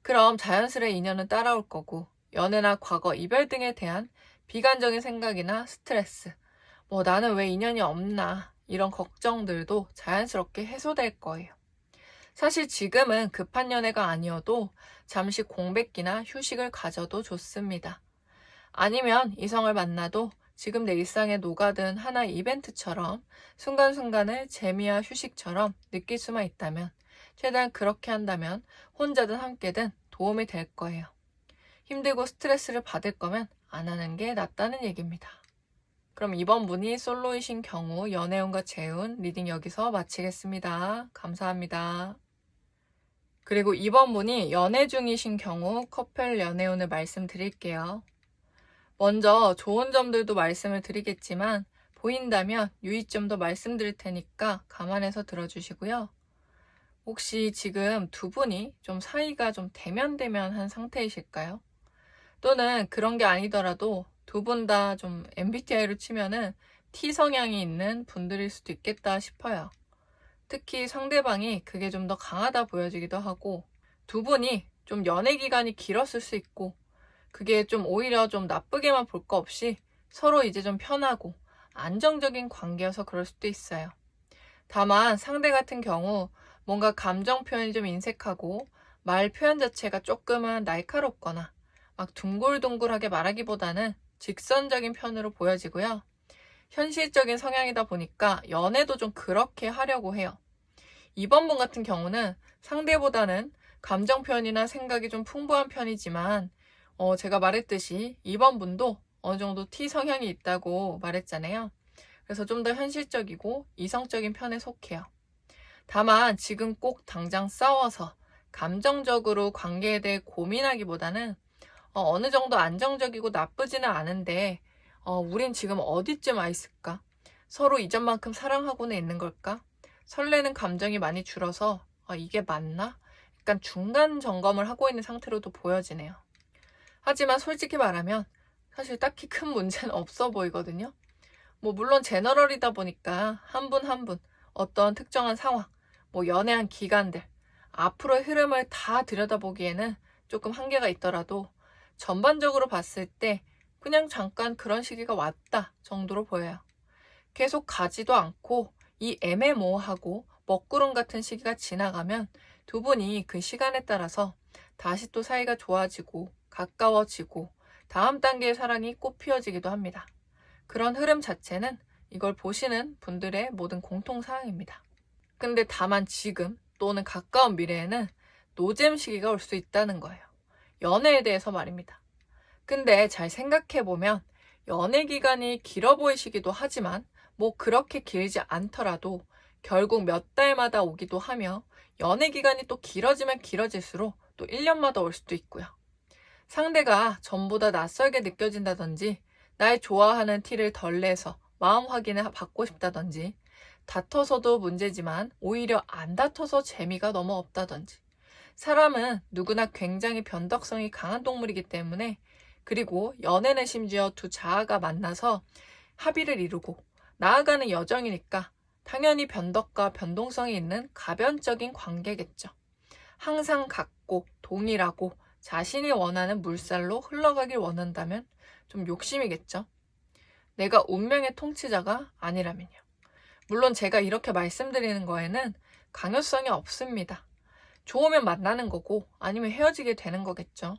그럼 자연스레 인연은 따라올 거고 연애나 과거, 이별 등에 대한 비관적인 생각이나 스트레스, 나는 왜 인연이 없나 이런 걱정들도 자연스럽게 해소될 거예요. 사실 지금은 급한 연애가 아니어도 잠시 공백기나 휴식을 가져도 좋습니다. 아니면 이성을 만나도 지금 내 일상에 녹아든 하나의 이벤트처럼 순간순간을 재미와 휴식처럼 느낄 수만 있다면 최대한 그렇게 한다면 혼자든 함께든 도움이 될 거예요. 힘들고 스트레스를 받을 거면 안 하는 게 낫다는 얘기입니다. 그럼 이번 분이 솔로이신 경우 연애운과 재운 리딩 여기서 마치겠습니다. 감사합니다. 그리고 이번 분이 연애 중이신 경우 커플 연애운을 말씀드릴게요. 먼저 좋은 점들도 말씀을 드리겠지만 보인다면 유의점도 말씀드릴 테니까 감안해서 들어주시고요. 혹시 지금 두 분이 좀 사이가 좀 대면대면한 상태이실까요? 또는 그런 게 아니더라도 두 분 다 좀 MBTI로 치면은 T 성향이 있는 분들일 수도 있겠다 싶어요. 특히 상대방이 그게 좀 더 강하다 보여지기도 하고, 두 분이 좀 연애 기간이 길었을 수 있고, 그게 좀 오히려 좀 나쁘게만 볼 거 없이 서로 이제 좀 편하고 안정적인 관계여서 그럴 수도 있어요. 다만 상대 같은 경우 뭔가 감정 표현이 좀 인색하고 말 표현 자체가 조금은 날카롭거나 막 둥글둥글하게 말하기보다는 직선적인 편으로 보여지고요. 현실적인 성향이다 보니까 연애도 좀 그렇게 하려고 해요. 이번 분 같은 경우는 상대보다는 감정 표현이나 생각이 좀 풍부한 편이지만 제가 말했듯이 이번 분도 어느 정도 T 성향이 있다고 말했잖아요. 그래서 좀 더 현실적이고 이성적인 편에 속해요. 다만 지금 꼭 당장 싸워서 감정적으로 관계에 대해 고민하기보다는 어느 정도 안정적이고 나쁘지는 않은데 우린 지금 어디쯤 와 있을까? 서로 이전만큼 사랑하고는 있는 걸까? 설레는 감정이 많이 줄어서 이게 맞나? 약간 중간 점검을 하고 있는 상태로도 보여지네요. 하지만 솔직히 말하면 사실 딱히 큰 문제는 없어 보이거든요. 물론 제너럴이다 보니까 한 분 한 분 어떤 특정한 상황, 연애한 기간들, 앞으로의 흐름을 다 들여다보기에는 조금 한계가 있더라도 전반적으로 봤을 때 그냥 잠깐 그런 시기가 왔다 정도로 보여요. 계속 가지도 않고 이 애매모호하고 먹구름 같은 시기가 지나가면 두 분이 그 시간에 따라서 다시 또 사이가 좋아지고 가까워지고 다음 단계의 사랑이 꽃피어지기도 합니다. 그런 흐름 자체는 이걸 보시는 분들의 모든 공통사항입니다. 근데 다만 지금 또는 가까운 미래에는 노잼 시기가 올 수 있다는 거예요. 연애에 대해서 말입니다. 근데 잘 생각해보면 연애 기간이 길어 보이시기도 하지만 그렇게 길지 않더라도 결국 몇 달마다 오기도 하며 연애 기간이 또 길어지면 길어질수록 또 1년마다 올 수도 있고요. 상대가 전보다 낯설게 느껴진다든지 날 좋아하는 티를 덜 내서 마음 확인을 받고 싶다든지 다퉈서도 문제지만 오히려 안 다퉈서 재미가 너무 없다든지 사람은 누구나 굉장히 변덕성이 강한 동물이기 때문에 그리고 연애는 심지어 두 자아가 만나서 합의를 이루고 나아가는 여정이니까 당연히 변덕과 변동성이 있는 가변적인 관계겠죠. 항상 같고 동일하고 자신이 원하는 물살로 흘러가길 원한다면 좀 욕심이겠죠. 내가 운명의 통치자가 아니라면요. 물론 제가 이렇게 말씀드리는 거에는 강요성이 없습니다. 좋으면 만나는 거고 아니면 헤어지게 되는 거겠죠.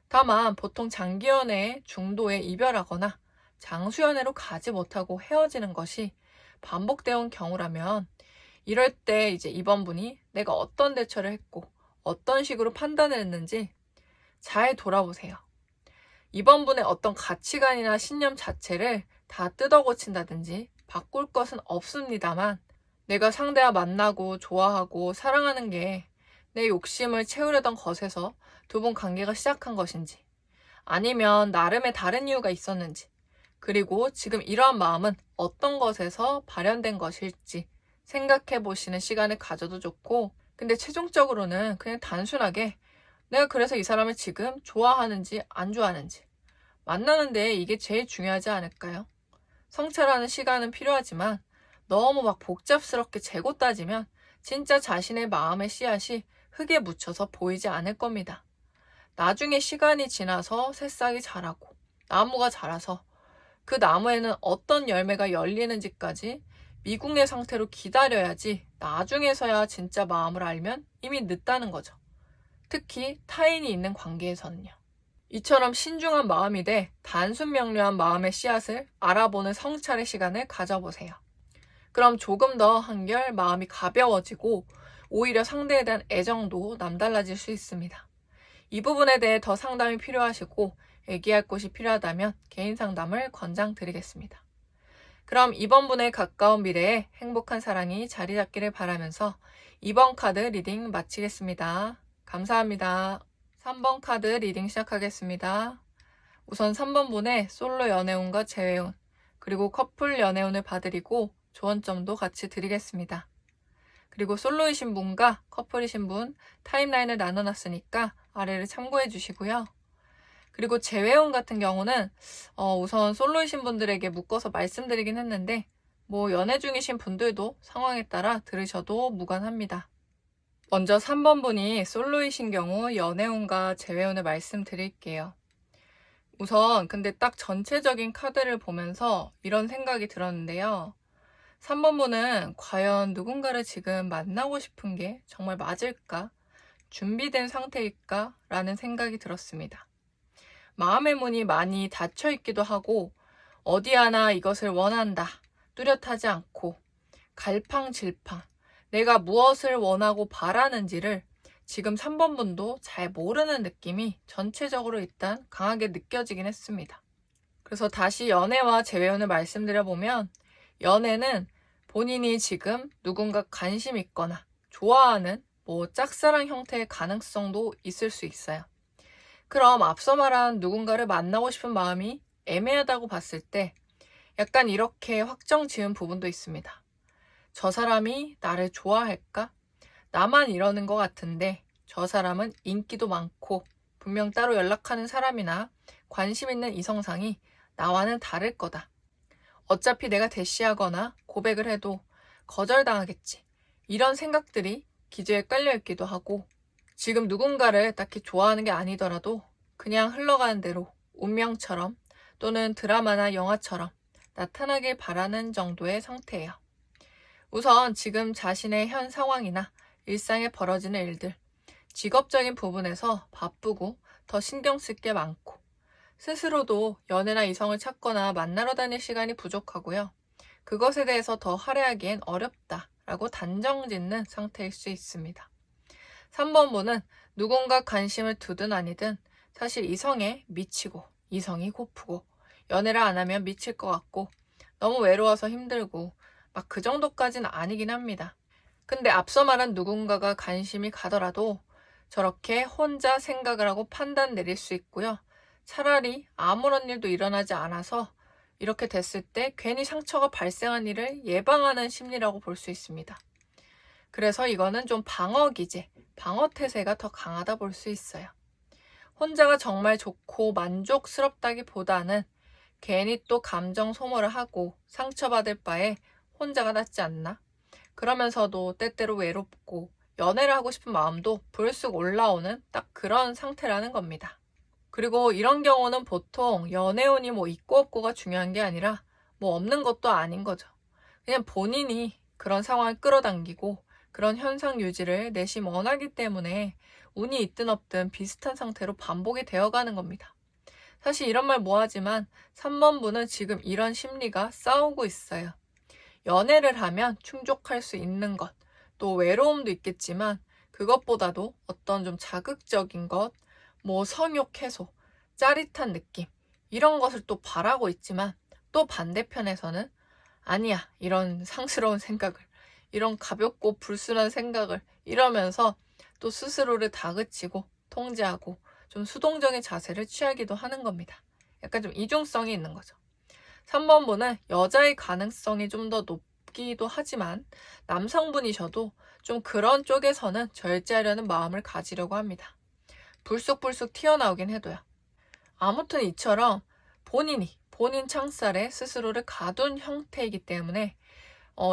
다만 보통 장기 연애에 중도에 이별하거나 장수 연애로 가지 못하고 헤어지는 것이 반복되어 온 경우라면 이럴 때 이제 이번 분이 내가 어떤 대처를 했고 어떤 식으로 판단을 했는지 잘 돌아보세요. 이번 분의 어떤 가치관이나 신념 자체를 다 뜯어고친다든지 바꿀 것은 없습니다만 내가 상대와 만나고 좋아하고 사랑하는 게 내 욕심을 채우려던 것에서 두 분 관계가 시작한 것인지 아니면 나름의 다른 이유가 있었는지 그리고 지금 이러한 마음은 어떤 것에서 발현된 것일지 생각해 보시는 시간을 가져도 좋고 근데 최종적으로는 그냥 단순하게 내가 그래서 이 사람을 지금 좋아하는지 안 좋아하는지 만나는데 이게 제일 중요하지 않을까요? 성찰하는 시간은 필요하지만 너무 막 복잡스럽게 재고 따지면 진짜 자신의 마음의 씨앗이 흙에 묻혀서 보이지 않을 겁니다. 나중에 시간이 지나서 새싹이 자라고 나무가 자라서 그 나무에는 어떤 열매가 열리는지까지 미궁의 상태로 기다려야지 나중에서야 진짜 마음을 알면 이미 늦다는 거죠. 특히 타인이 있는 관계에서는요. 이처럼 신중한 마음이 돼 단순 명료한 마음의 씨앗을 알아보는 성찰의 시간을 가져보세요. 그럼 조금 더 한결 마음이 가벼워지고 오히려 상대에 대한 애정도 남달라질 수 있습니다. 이 부분에 대해 더 상담이 필요하시고 얘기할 곳이 필요하다면 개인 상담을 권장드리겠습니다. 그럼 이번 분의 가까운 미래에 행복한 사랑이 자리 잡기를 바라면서 이번 카드 리딩 마치겠습니다. 감사합니다. 3번 카드 리딩 시작하겠습니다. 우선 3번 분의 솔로 연애운과 재회운, 그리고 커플 연애운을 봐드리고 조언점도 같이 드리겠습니다. 그리고 솔로이신 분과 커플이신 분 타임라인을 나눠놨으니까 아래를 참고해 주시고요. 그리고 재회운 같은 경우는 우선 솔로이신 분들에게 묶어서 말씀드리긴 했는데 연애 중이신 분들도 상황에 따라 들으셔도 무관합니다. 먼저 3번 분이 솔로이신 경우 연애운과 재회운을 말씀드릴게요. 우선 근데 딱 전체적인 카드를 보면서 이런 생각이 들었는데요. 3번 분은 과연 누군가를 지금 만나고 싶은 게 정말 맞을까? 준비된 상태일까? 라는 생각이 들었습니다. 마음의 문이 많이 닫혀 있기도 하고 어디 하나 이것을 원한다, 뚜렷하지 않고 갈팡질팡 내가 무엇을 원하고 바라는지를 지금 3번 분도 잘 모르는 느낌이 전체적으로 일단 강하게 느껴지긴 했습니다. 그래서 다시 연애와 재회운을 말씀드려보면 연애는 본인이 지금 누군가 관심 있거나 좋아하는 짝사랑 형태의 가능성도 있을 수 있어요. 그럼 앞서 말한 누군가를 만나고 싶은 마음이 애매하다고 봤을 때 약간 이렇게 확정 지은 부분도 있습니다. 저 사람이 나를 좋아할까? 나만 이러는 것 같은데 저 사람은 인기도 많고 분명 따로 연락하는 사람이나 관심 있는 이성상이 나와는 다를 거다. 어차피 내가 대시하거나 고백을 해도 거절당하겠지. 이런 생각들이 기저에 깔려있기도 하고 지금 누군가를 딱히 좋아하는 게 아니더라도 그냥 흘러가는 대로 운명처럼 또는 드라마나 영화처럼 나타나길 바라는 정도의 상태예요. 우선 지금 자신의 현 상황이나 일상에 벌어지는 일들, 직업적인 부분에서 바쁘고 더 신경 쓸 게 많고 스스로도 연애나 이성을 찾거나 만나러 다닐 시간이 부족하고요. 그것에 대해서 더 할애하기엔 어렵다라고 단정짓는 상태일 수 있습니다. 3번 분은 누군가 관심을 두든 아니든 사실 이성에 미치고 이성이 고프고 연애를 안 하면 미칠 것 같고 너무 외로워서 힘들고 막 그 정도까지는 아니긴 합니다. 근데 앞서 말한 누군가가 관심이 가더라도 저렇게 혼자 생각을 하고 판단 내릴 수 있고요. 차라리 아무런 일도 일어나지 않아서 이렇게 됐을 때 괜히 상처가 발생한 일을 예방하는 심리라고 볼 수 있습니다. 그래서 이거는 좀 방어 기제, 방어 태세가 더 강하다 볼 수 있어요. 혼자가 정말 좋고 만족스럽다기보다는 괜히 또 감정 소모를 하고 상처받을 바에 혼자가 낫지 않나? 그러면서도 때때로 외롭고 연애를 하고 싶은 마음도 불쑥 올라오는 딱 그런 상태라는 겁니다. 그리고 이런 경우는 보통 연애운이 있고 없고가 중요한 게 아니라 없는 것도 아닌 거죠. 그냥 본인이 그런 상황을 끌어당기고 그런 현상 유지를 내심 원하기 때문에 운이 있든 없든 비슷한 상태로 반복이 되어가는 겁니다. 사실 이런 말 뭐하지만 3번 분은 지금 이런 심리가 싸우고 있어요. 연애를 하면 충족할 수 있는 것, 또 외로움도 있겠지만 그것보다도 어떤 좀 자극적인 것, 성욕 해소, 짜릿한 느낌 이런 것을 또 바라고 있지만 또 반대편에서는 아니야 이런 상스러운 생각을 이런 가볍고 불순한 생각을 이러면서 또 스스로를 다그치고 통제하고 좀 수동적인 자세를 취하기도 하는 겁니다. 약간 좀 이중성이 있는 거죠. 3번 분은 여자의 가능성이 좀 더 높기도 하지만 남성분이셔도 좀 그런 쪽에서는 절제하려는 마음을 가지려고 합니다. 불쑥불쑥 튀어나오긴 해도요. 아무튼 이처럼 본인이 본인 창살에 스스로를 가둔 형태이기 때문에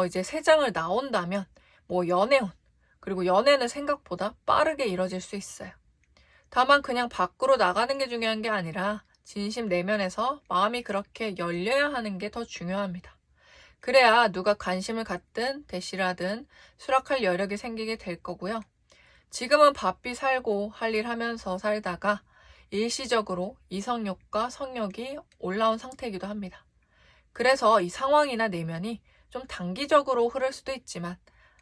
이제 세 장을 나온다면 연애운 그리고 연애는 생각보다 빠르게 이뤄질 수 있어요. 다만 그냥 밖으로 나가는 게 중요한 게 아니라 진심 내면에서 마음이 그렇게 열려야 하는 게 더 중요합니다. 그래야 누가 관심을 갖든 대시를 하든 수락할 여력이 생기게 될 거고요. 지금은 바삐 살고 할 일 하면서 살다가 일시적으로 이성욕과 성욕이 올라온 상태이기도 합니다. 그래서 이 상황이나 내면이 좀 단기적으로 흐를 수도 있지만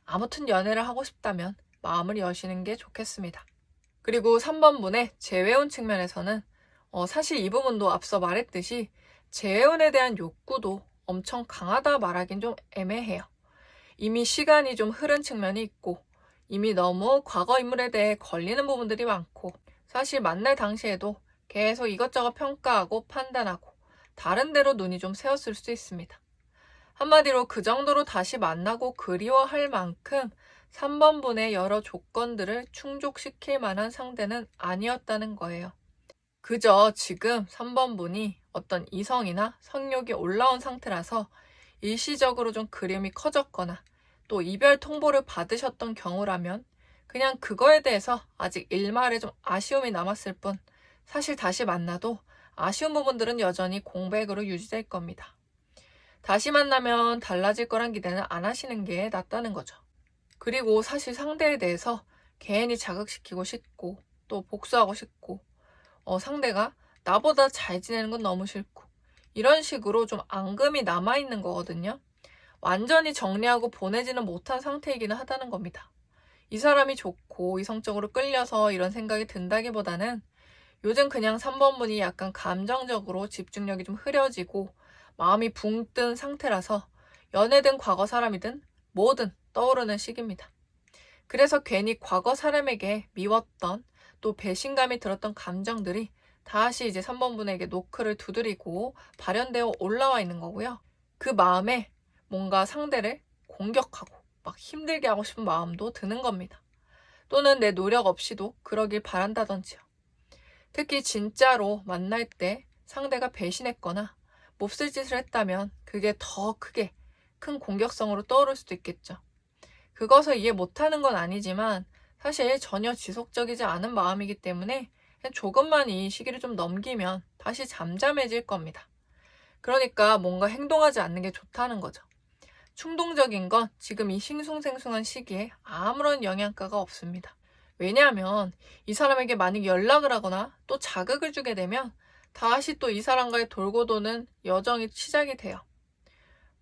아무튼 연애를 하고 싶다면 마음을 여시는 게 좋겠습니다. 그리고 3번 분의 재회운 측면에서는 사실 이 부분도 앞서 말했듯이 재회운에 대한 욕구도 엄청 강하다 말하긴 좀 애매해요. 이미 시간이 좀 흐른 측면이 있고 이미 너무 과거 인물에 대해 걸리는 부분들이 많고 사실 만날 당시에도 계속 이것저것 평가하고 판단하고 다른 데로 눈이 좀 새었을 수 있습니다. 한마디로 그 정도로 다시 만나고 그리워할 만큼 3번 분의 여러 조건들을 충족시킬 만한 상대는 아니었다는 거예요. 그저 지금 3번 분이 어떤 이성이나 성욕이 올라온 상태라서 일시적으로 좀 그리움이 커졌거나 또 이별 통보를 받으셨던 경우라면 그냥 그거에 대해서 아직 일말에 좀 아쉬움이 남았을 뿐 사실 다시 만나도 아쉬운 부분들은 여전히 공백으로 유지될 겁니다. 다시 만나면 달라질 거란 기대는 안 하시는 게 낫다는 거죠. 그리고 사실 상대에 대해서 괜히 자극시키고 싶고 또 복수하고 싶고 상대가 나보다 잘 지내는 건 너무 싫고 이런 식으로 좀 앙금이 남아있는 거거든요. 완전히 정리하고 보내지는 못한 상태이기는 하다는 겁니다. 이 사람이 좋고 이성적으로 끌려서 이런 생각이 든다기보다는 요즘 그냥 3번 분이 약간 감정적으로 집중력이 좀 흐려지고 마음이 붕 뜬 상태라서 연애든 과거 사람이든 뭐든 떠오르는 시기입니다. 그래서 괜히 과거 사람에게 미웠던 또 배신감이 들었던 감정들이 다시 이제 3번 분에게 노크를 두드리고 발현되어 올라와 있는 거고요. 그 마음에 뭔가 상대를 공격하고 막 힘들게 하고 싶은 마음도 드는 겁니다. 또는 내 노력 없이도 그러길 바란다던지요. 특히 진짜로 만날 때 상대가 배신했거나 몹쓸 짓을 했다면 그게 더 크게 큰 공격성으로 떠오를 수도 있겠죠. 그것을 이해 못하는 건 아니지만 사실 전혀 지속적이지 않은 마음이기 때문에 조금만 이 시기를 좀 넘기면 다시 잠잠해질 겁니다. 그러니까 뭔가 행동하지 않는 게 좋다는 거죠. 충동적인 건 지금 이 싱숭생숭한 시기에 아무런 영향가가 없습니다. 왜냐하면 이 사람에게 만약 연락을 하거나 또 자극을 주게 되면 다시 또 이 사람과의 돌고 도는 여정이 시작이 돼요.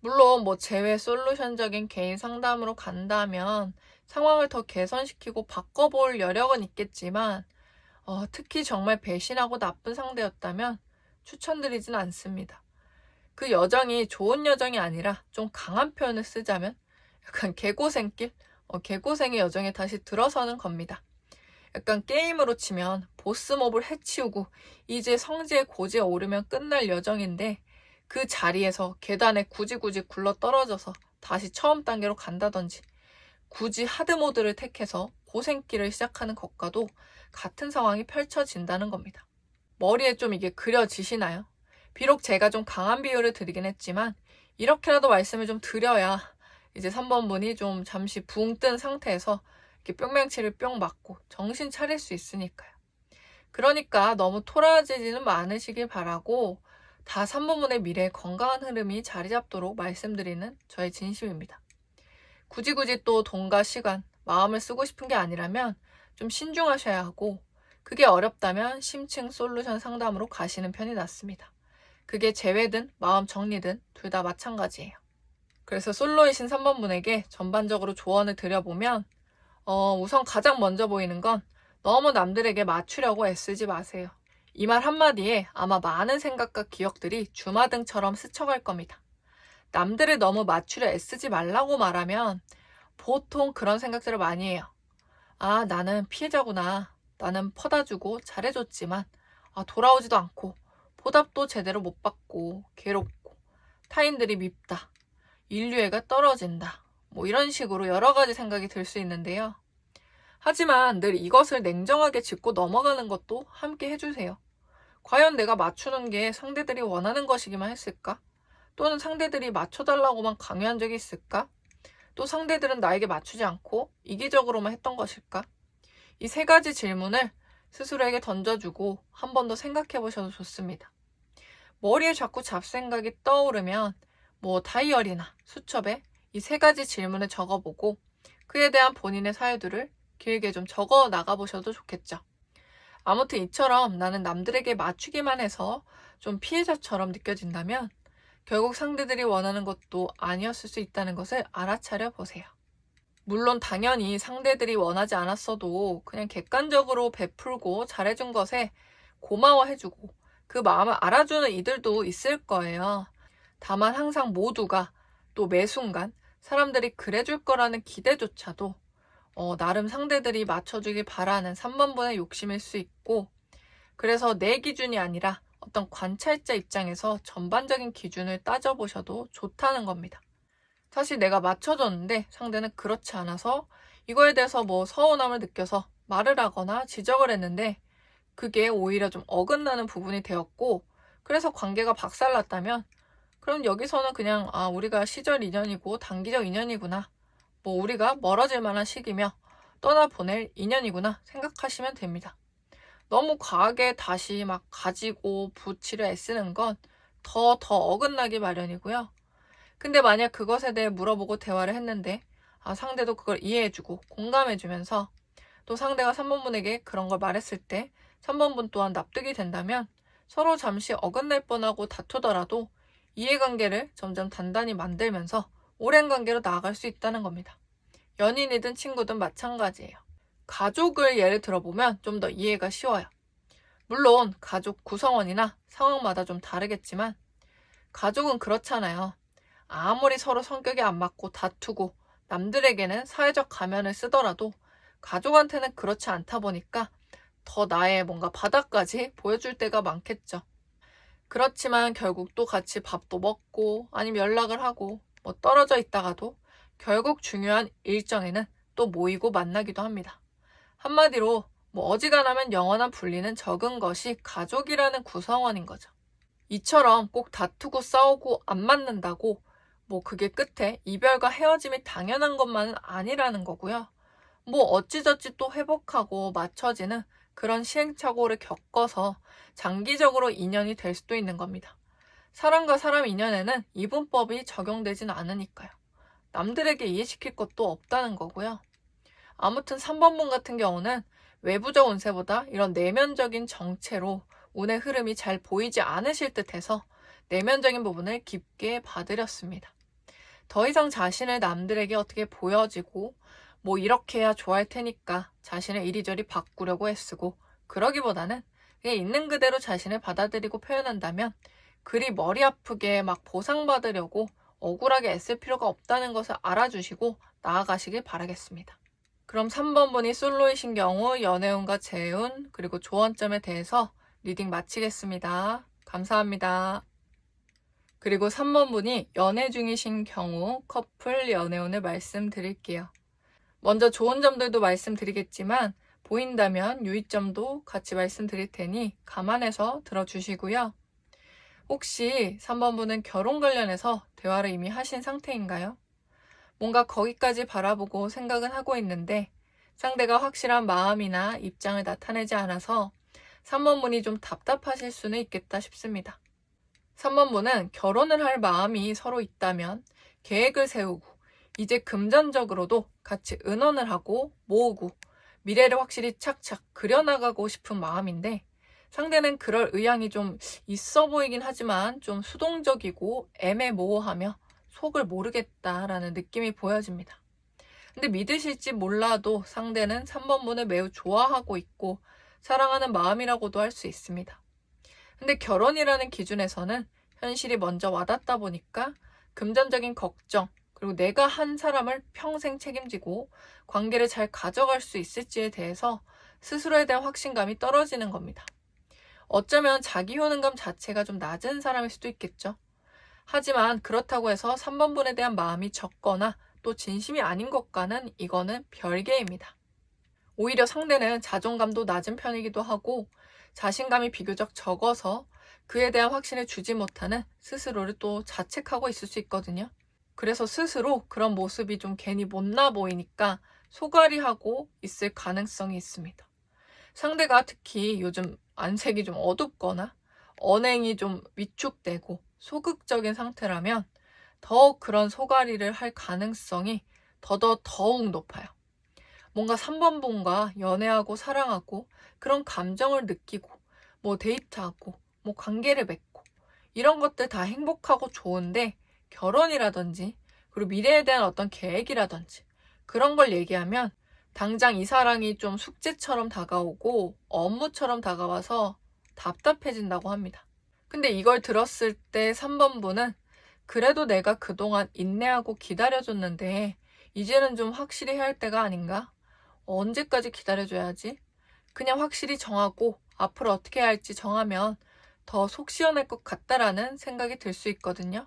물론 재회 솔루션적인 개인 상담으로 간다면 상황을 더 개선시키고 바꿔볼 여력은 있겠지만 특히 정말 배신하고 나쁜 상대였다면 추천드리진 않습니다. 그 여정이 좋은 여정이 아니라 좀 강한 표현을 쓰자면 약간 개고생길? 개고생의 여정에 다시 들어서는 겁니다. 약간 게임으로 치면 보스몹을 해치우고 이제 성지의 고지에 오르면 끝날 여정인데 그 자리에서 계단에 굳이 굴러 떨어져서 다시 처음 단계로 간다든지 굳이 하드모드를 택해서 고생길을 시작하는 것과도 같은 상황이 펼쳐진다는 겁니다. 머리에 좀 이게 그려지시나요? 비록 제가 좀 강한 비유를 드리긴 했지만 이렇게라도 말씀을 좀 드려야 이제 3번 분이 좀 잠시 붕 뜬 상태에서 이렇게 뿅명치를 뿅 맞고 정신 차릴 수 있으니까요. 그러니까 너무 토라지지는 않으시길 바라고 다 3번 분의 미래에 건강한 흐름이 자리 잡도록 말씀드리는 저의 진심입니다. 굳이 또 돈과 시간, 마음을 쓰고 싶은 게 아니라면 좀 신중하셔야 하고 그게 어렵다면 심층 솔루션 상담으로 가시는 편이 낫습니다. 그게 재회든 마음 정리든 둘 다 마찬가지예요. 그래서 솔로이신 3번 분에게 전반적으로 조언을 드려보면 우선 가장 먼저 보이는 건 너무 남들에게 맞추려고 애쓰지 마세요. 이 말 한마디에 아마 많은 생각과 기억들이 주마등처럼 스쳐갈 겁니다. 남들을 너무 맞추려 애쓰지 말라고 말하면 보통 그런 생각들을 많이 해요. 아, 나는 피해자구나. 나는 퍼다주고 잘해줬지만 돌아오지도 않고 보답도 제대로 못 받고 괴롭고 타인들이 밉다. 인류애가 떨어진다. 이런 식으로 여러 가지 생각이 들 수 있는데요. 하지만 늘 이것을 냉정하게 짚고 넘어가는 것도 함께 해주세요. 과연 내가 맞추는 게 상대들이 원하는 것이기만 했을까? 또는 상대들이 맞춰달라고만 강요한 적이 있을까? 또 상대들은 나에게 맞추지 않고 이기적으로만 했던 것일까? 이 세 가지 질문을 스스로에게 던져주고 한 번 더 생각해 보셔도 좋습니다. 머리에 자꾸 잡생각이 떠오르면 다이어리나 수첩에 이 세 가지 질문을 적어보고 그에 대한 본인의 사유들을 길게 좀 적어 나가보셔도 좋겠죠. 아무튼 이처럼 나는 남들에게 맞추기만 해서 좀 피해자처럼 느껴진다면 결국 상대들이 원하는 것도 아니었을 수 있다는 것을 알아차려 보세요. 물론 당연히 상대들이 원하지 않았어도 그냥 객관적으로 베풀고 잘해준 것에 고마워해주고 그 마음을 알아주는 이들도 있을 거예요. 다만 항상 모두가 또 매 순간 사람들이 그래줄 거라는 기대조차도 나름 상대들이 맞춰주길 바라는 3번분의 욕심일 수 있고 그래서 내 기준이 아니라 어떤 관찰자 입장에서 전반적인 기준을 따져보셔도 좋다는 겁니다. 사실 내가 맞춰줬는데 상대는 그렇지 않아서 이거에 대해서 서운함을 느껴서 말을 하거나 지적을 했는데 그게 오히려 좀 어긋나는 부분이 되었고 그래서 관계가 박살났다면 그럼 여기서는 그냥 우리가 시절 인연이고 단기적 인연이구나. 우리가 멀어질 만한 시기며 떠나보낼 인연이구나 생각하시면 됩니다. 너무 과하게 다시 막 가지고 붙이려 애쓰는 건 더 어긋나기 마련이고요. 근데 만약 그것에 대해 물어보고 대화를 했는데 상대도 그걸 이해해주고 공감해주면서 또 상대가 3번 분에게 그런 걸 말했을 때 3번 분 또한 납득이 된다면 서로 잠시 어긋날 뻔하고 다투더라도 이해관계를 점점 단단히 만들면서 오랜 관계로 나아갈 수 있다는 겁니다. 연인이든 친구든 마찬가지예요. 가족을 예를 들어보면 좀 더 이해가 쉬워요. 물론 가족 구성원이나 상황마다 좀 다르겠지만 가족은 그렇잖아요. 아무리 서로 성격이 안 맞고 다투고 남들에게는 사회적 가면을 쓰더라도 가족한테는 그렇지 않다 보니까 더 나의 뭔가 바닥까지 보여줄 때가 많겠죠. 그렇지만 결국 또 같이 밥도 먹고 아니면 연락을 하고 떨어져 있다가도 결국 중요한 일정에는 또 모이고 만나기도 합니다. 한마디로 어지간하면 영원한 분리는 적은 것이 가족이라는 구성원인 거죠. 이처럼 꼭 다투고 싸우고 안 맞는다고 그게 끝에 이별과 헤어짐이 당연한 것만은 아니라는 거고요. 어찌저찌 또 회복하고 맞춰지는 그런 시행착오를 겪어서 장기적으로 인연이 될 수도 있는 겁니다. 사람과 사람 인연에는 이분법이 적용되진 않으니까요. 남들에게 이해시킬 것도 없다는 거고요. 아무튼 3번 분 같은 경우는 외부적 운세보다 이런 내면적인 정체로 운의 흐름이 잘 보이지 않으실 듯해서 내면적인 부분을 깊게 봐드렸습니다. 더 이상 자신을 남들에게 어떻게 보여지고 이렇게 해야 좋아할 테니까 자신을 이리저리 바꾸려고 애쓰고 그러기보다는 그냥 있는 그대로 자신을 받아들이고 표현한다면 그리 머리 아프게 막 보상받으려고 억울하게 애쓸 필요가 없다는 것을 알아주시고 나아가시길 바라겠습니다. 그럼 3번 분이 솔로이신 경우 연애운과 재운 그리고 조언점에 대해서 리딩 마치겠습니다. 감사합니다. 그리고 3번 분이 연애 중이신 경우 커플 연애운을 말씀드릴게요. 먼저 좋은 점들도 말씀드리겠지만 보인다면 유의점도 같이 말씀드릴 테니 감안해서 들어주시고요. 혹시 3번 분은 결혼 관련해서 대화를 이미 하신 상태인가요? 뭔가 거기까지 바라보고 생각은 하고 있는데 상대가 확실한 마음이나 입장을 나타내지 않아서 3번 분이 좀 답답하실 수는 있겠다 싶습니다. 3번 분은 결혼을 할 마음이 서로 있다면 계획을 세우고 이제 금전적으로도 같이 의논을 하고 모으고 미래를 확실히 착착 그려나가고 싶은 마음인데 상대는 그럴 의향이 좀 있어 보이긴 하지만 좀 수동적이고 애매모호하며 속을 모르겠다라는 느낌이 보여집니다. 근데 믿으실지 몰라도 상대는 3번 분을 매우 좋아하고 있고 사랑하는 마음이라고도 할 수 있습니다. 근데 결혼이라는 기준에서는 현실이 먼저 와닿다 보니까 금전적인 걱정, 그리고 내가 한 사람을 평생 책임지고 관계를 잘 가져갈 수 있을지에 대해서 스스로에 대한 확신감이 떨어지는 겁니다. 어쩌면 자기 효능감 자체가 좀 낮은 사람일 수도 있겠죠. 하지만 그렇다고 해서 3번 분에 대한 마음이 적거나 또 진심이 아닌 것과는 이거는 별개입니다. 오히려 상대는 자존감도 낮은 편이기도 하고 자신감이 비교적 적어서 그에 대한 확신을 주지 못하는 스스로를 또 자책하고 있을 수 있거든요. 그래서 스스로 그런 모습이 좀 괜히 못나 보이니까 소갈이하고 있을 가능성이 있습니다. 상대가 특히 요즘 안색이 좀 어둡거나 언행이 좀 위축되고 소극적인 상태라면 더욱 그런 소갈이를 할 가능성이 더욱 높아요. 뭔가 3번 분과 연애하고 사랑하고 그런 감정을 느끼고 데이트하고 관계를 맺고 이런 것들 다 행복하고 좋은데 결혼이라든지 그리고 미래에 대한 어떤 계획이라든지 그런 걸 얘기하면 당장 이 사랑이 좀 숙제처럼 다가오고 업무처럼 다가와서 답답해진다고 합니다. 근데 이걸 들었을 때 3번 분은 그래도 내가 그동안 인내하고 기다려줬는데 이제는 좀 확실히 해야 할 때가 아닌가? 언제까지 기다려줘야지? 그냥 확실히 정하고 앞으로 어떻게 해야 할지 정하면 더 속 시원할 것 같다라는 생각이 들 수 있거든요.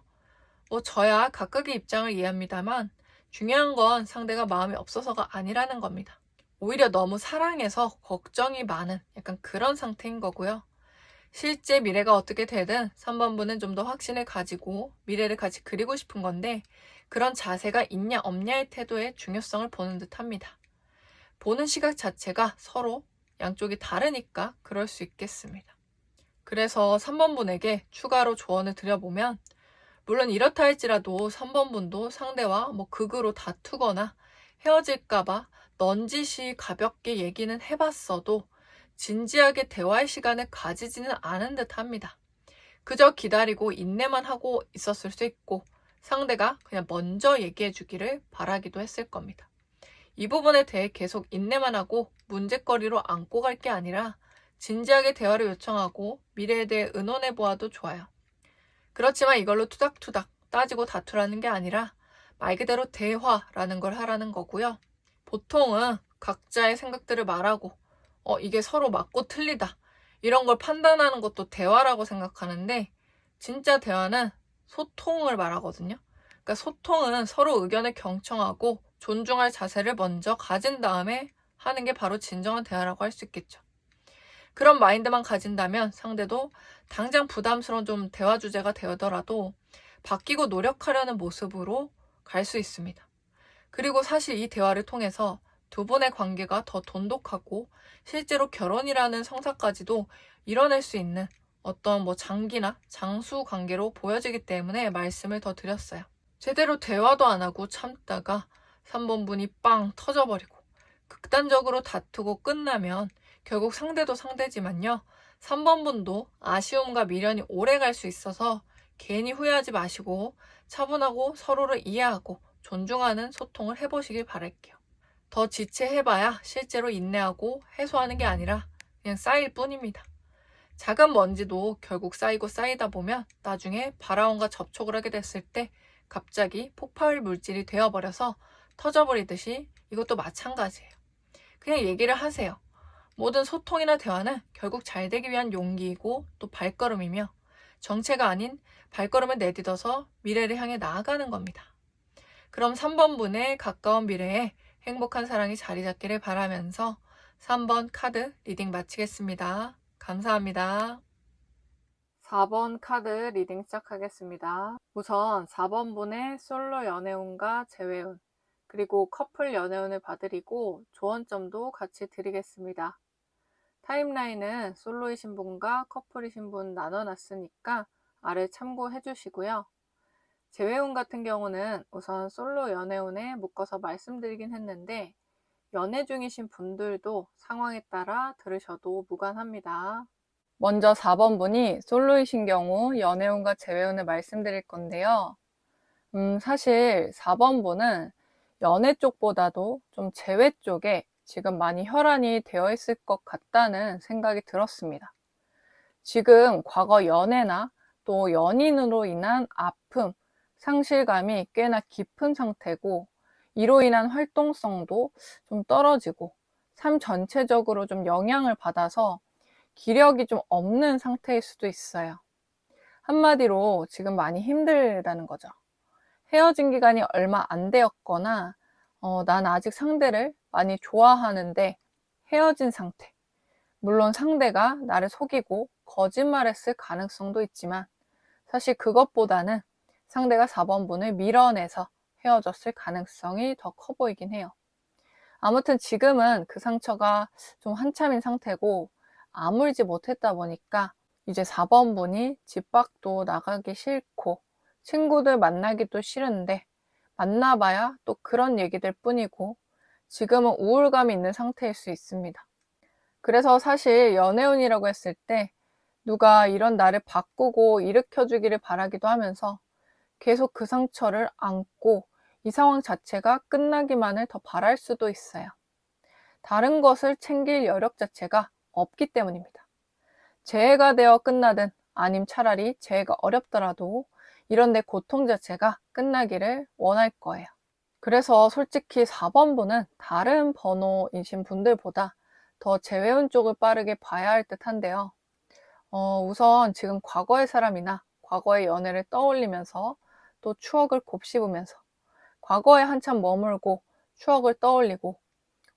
저야 각각의 입장을 이해합니다만 중요한 건 상대가 마음이 없어서가 아니라는 겁니다. 오히려 너무 사랑해서 걱정이 많은 약간 그런 상태인 거고요. 실제 미래가 어떻게 되든 3번분은 좀 더 확신을 가지고 미래를 같이 그리고 싶은 건데 그런 자세가 있냐 없냐의 태도의 중요성을 보는 듯 합니다. 보는 시각 자체가 서로 양쪽이 다르니까 그럴 수 있겠습니다. 그래서 3번분에게 추가로 조언을 드려보면 물론 이렇다 할지라도 3번분도 상대와 극으로 다투거나 헤어질까봐 넌지시 가볍게 얘기는 해봤어도 진지하게 대화의 시간을 가지지는 않은 듯 합니다. 그저 기다리고 인내만 하고 있었을 수 있고 상대가 그냥 먼저 얘기해 주기를 바라기도 했을 겁니다. 이 부분에 대해 계속 인내만 하고 문제거리로 안고 갈 게 아니라 진지하게 대화를 요청하고 미래에 대해 의논해 보아도 좋아요. 그렇지만 이걸로 투닥투닥 따지고 다투라는 게 아니라 말 그대로 대화라는 걸 하라는 거고요. 보통은 각자의 생각들을 말하고 이게 서로 맞고 틀리다 이런 걸 판단하는 것도 대화라고 생각하는데 진짜 대화는 소통을 말하거든요. 그러니까 소통은 서로 의견을 경청하고 존중할 자세를 먼저 가진 다음에 하는 게 바로 진정한 대화라고 할 수 있겠죠. 그런 마인드만 가진다면 상대도 당장 부담스러운 좀 대화 주제가 되더라도 바뀌고 노력하려는 모습으로 갈 수 있습니다. 그리고 사실 이 대화를 통해서 두 분의 관계가 더 돈독하고 실제로 결혼이라는 성사까지도 이뤄낼 수 있는 어떤 장기나 장수 관계로 보여지기 때문에 말씀을 더 드렸어요. 제대로 대화도 안 하고 참다가 3번분이 빵 터져버리고 극단적으로 다투고 끝나면 결국 상대도 상대지만요. 3번분도 아쉬움과 미련이 오래 갈 수 있어서 괜히 후회하지 마시고 차분하고 서로를 이해하고 존중하는 소통을 해보시길 바랄게요. 더 지체해봐야 실제로 인내하고 해소하는 게 아니라 그냥 쌓일 뿐입니다. 작은 먼지도 결국 쌓이고 쌓이다 보면 나중에 바라온과 접촉을 하게 됐을 때 갑자기 폭발 물질이 되어버려서 터져버리듯이 이것도 마찬가지예요. 그냥 얘기를 하세요. 모든 소통이나 대화는 결국 잘 되기 위한 용기이고 또 발걸음이며 정체가 아닌 발걸음을 내딛어서 미래를 향해 나아가는 겁니다. 그럼 3번분의 가까운 미래에 행복한 사랑이 자리 잡기를 바라면서 3번 카드 리딩 마치겠습니다. 감사합니다. 4번 카드 리딩 시작하겠습니다. 우선 4번분의 솔로 연애운과 재회운, 그리고 커플 연애운을 봐드리고 조언점도 같이 드리겠습니다. 타임라인은 솔로이신 분과 커플이신 분 나눠놨으니까 아래 참고해 주시고요. 재회운 같은 경우는 우선 솔로 연애운에 묶어서 말씀드리긴 했는데 연애 중이신 분들도 상황에 따라 들으셔도 무관합니다. 먼저 4번분이 솔로이신 경우 연애운과 재회운을 말씀드릴 건데요. 사실 4번분은 연애 쪽보다도 좀 재회 쪽에 지금 많이 혈안이 되어 있을 것 같다는 생각이 들었습니다. 지금 과거 연애나 또 연인으로 인한 아픔, 상실감이 꽤나 깊은 상태고 이로 인한 활동성도 좀 떨어지고 삶 전체적으로 좀 영향을 받아서 기력이 좀 없는 상태일 수도 있어요. 한마디로 지금 많이 힘들다는 거죠. 헤어진 기간이 얼마 안 되었거나 난 아직 상대를 많이 좋아하는데 헤어진 상태. 물론 상대가 나를 속이고 거짓말했을 가능성도 있지만 사실 그것보다는 상대가 4번분을 밀어내서 헤어졌을 가능성이 더 커 보이긴 해요. 아무튼 지금은 그 상처가 좀 한참인 상태고 아물지 못했다 보니까 이제 4번분이 집 밖도 나가기 싫고 친구들 만나기도 싫은데 만나봐야 또 그런 얘기들 뿐이고 지금은 우울감이 있는 상태일 수 있습니다. 그래서 사실 연애운이라고 했을 때 누가 이런 나를 바꾸고 일으켜주기를 바라기도 하면서 계속 그 상처를 안고 이 상황 자체가 끝나기만을 더 바랄 수도 있어요. 다른 것을 챙길 여력 자체가 없기 때문입니다. 재해가 되어 끝나든 아님 차라리 재해가 어렵더라도 이런 내 고통 자체가 끝나기를 원할 거예요. 그래서 솔직히 4번분은 다른 번호이신 분들보다 더 재회운 쪽을 빠르게 봐야 할 듯 한데요. 우선 지금 과거의 사람이나 과거의 연애를 떠올리면서 또 추억을 곱씹으면서 과거에 한참 머물고 추억을 떠올리고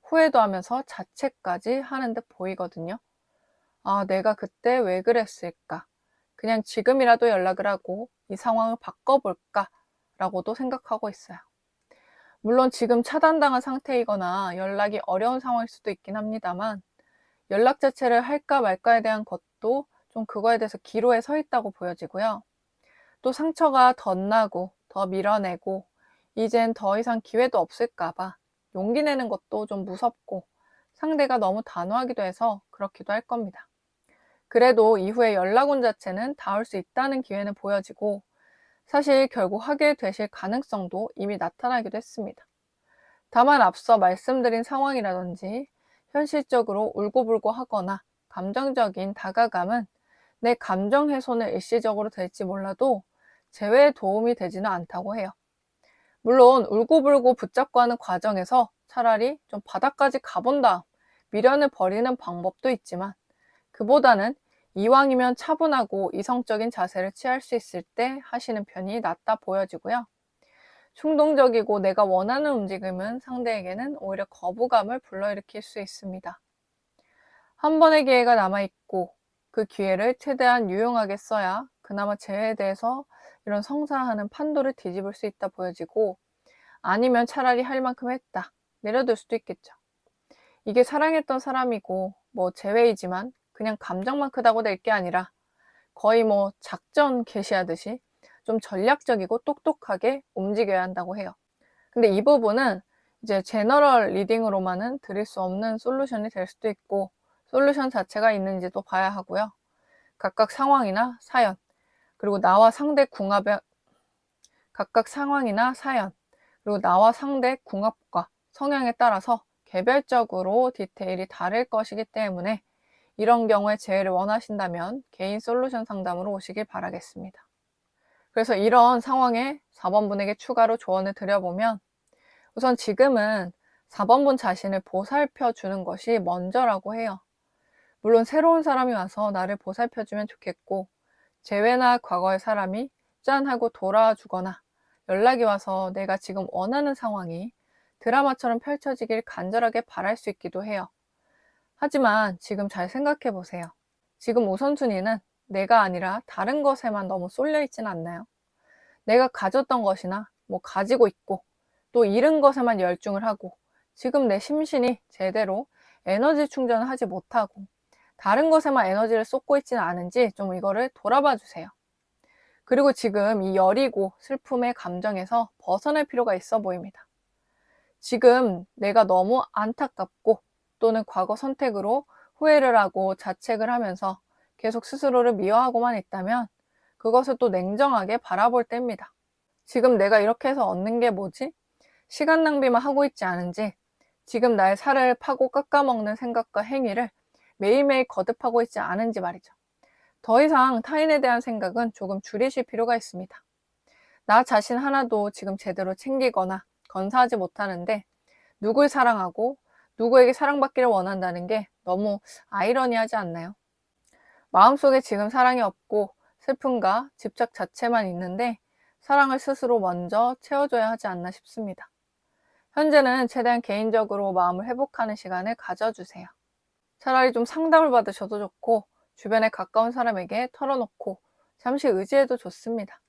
후회도 하면서 자책까지 하는 듯 보이거든요. 아, 내가 그때 왜 그랬을까? 그냥 지금이라도 연락을 하고 이 상황을 바꿔볼까? 라고도 생각하고 있어요. 물론 지금 차단당한 상태이거나 연락이 어려운 상황일 수도 있긴 합니다만, 연락 자체를 할까 말까에 대한 것도 좀 그거에 대해서 기로에 서 있다고 보여지고요. 또 상처가 덧나고 더 밀어내고 이젠 더 이상 기회도 없을까봐 용기 내는 것도 좀 무섭고 상대가 너무 단호하기도 해서 그렇기도 할 겁니다. 그래도 이후에 연락 온 자체는 닿을 수 있다는 기회는 보여지고 사실 결국 하게 되실 가능성도 이미 나타나기도 했습니다. 다만 앞서 말씀드린 상황이라든지 현실적으로 울고불고 하거나 감정적인 다가감은 내 감정 훼손을 일시적으로 될지 몰라도 재회에 도움이 되지는 않다고 해요. 물론 울고불고 붙잡고 하는 과정에서 차라리 좀 바닥까지 가본 다음 미련을 버리는 방법도 있지만 그보다는 이왕이면 차분하고 이성적인 자세를 취할 수 있을 때 하시는 편이 낫다 보여지고요. 충동적이고 내가 원하는 움직임은 상대에게는 오히려 거부감을 불러일으킬 수 있습니다. 한 번의 기회가 남아있고 그 기회를 최대한 유용하게 써야 그나마 재회에 대해서 이런 성사하는 판도를 뒤집을 수 있다 보여지고, 아니면 차라리 할 만큼 했다 내려둘 수도 있겠죠. 이게 사랑했던 사람이고 뭐 재회이지만 그냥 감정만 크다고 될 게 아니라 거의 뭐 작전 개시하듯이 좀 전략적이고 똑똑하게 움직여야 한다고 해요. 근데 이 부분은 이제 제너럴 리딩으로만은 드릴 수 없는 솔루션이 될 수도 있고, 솔루션 자체가 있는지도 봐야 하고요. 각각 상황이나 사연, 그리고 나와 상대 궁합에 각각 상황이나 사연, 그리고 나와 상대 궁합과 성향에 따라서 개별적으로 디테일이 다를 것이기 때문에 이런 경우에 재해를 원하신다면 개인 솔루션 상담으로 오시길 바라겠습니다. 그래서 이런 상황에 4번 분에게 추가로 조언을 드려보면, 우선 지금은 4번 분 자신을 보살펴 주는 것이 먼저라고 해요. 물론 새로운 사람이 와서 나를 보살펴 주면 좋겠고, 재회나 과거의 사람이 짠 하고 돌아와 주거나 연락이 와서 내가 지금 원하는 상황이 드라마처럼 펼쳐지길 간절하게 바랄 수 있기도 해요. 하지만 지금 잘 생각해 보세요. 지금 우선순위는 내가 아니라 다른 것에만 너무 쏠려 있진 않나요? 내가 가졌던 것이나 뭐 가지고 있고 또 잃은 것에만 열중을 하고 지금 내 심신이 제대로 에너지 충전을 하지 못하고 다른 것에만 에너지를 쏟고 있지는 않은지 좀 이거를 돌아봐 주세요. 그리고 지금 이 여리고 슬픔의 감정에서 벗어날 필요가 있어 보입니다. 지금 내가 너무 안타깝고 또는 과거 선택으로 후회를 하고 자책을 하면서 계속 스스로를 미워하고만 있다면 그것을 또 냉정하게 바라볼 때입니다. 지금 내가 이렇게 해서 얻는 게 뭐지? 시간 낭비만 하고 있지 않은지, 지금 나의 살을 파고 깎아먹는 생각과 행위를 매일매일 거듭하고 있지 않은지 말이죠. 더 이상 타인에 대한 생각은 조금 줄이실 필요가 있습니다. 나 자신 하나도 지금 제대로 챙기거나 건사하지 못하는데 누굴 사랑하고 누구에게 사랑받기를 원한다는 게 너무 아이러니하지 않나요? 마음속에 지금 사랑이 없고 슬픔과 집착 자체만 있는데 사랑을 스스로 먼저 채워줘야 하지 않나 싶습니다. 현재는 최대한 개인적으로 마음을 회복하는 시간을 가져주세요. 차라리 좀 상담을 받으셔도 좋고 주변에 가까운 사람에게 털어놓고 잠시 의지해도 좋습니다.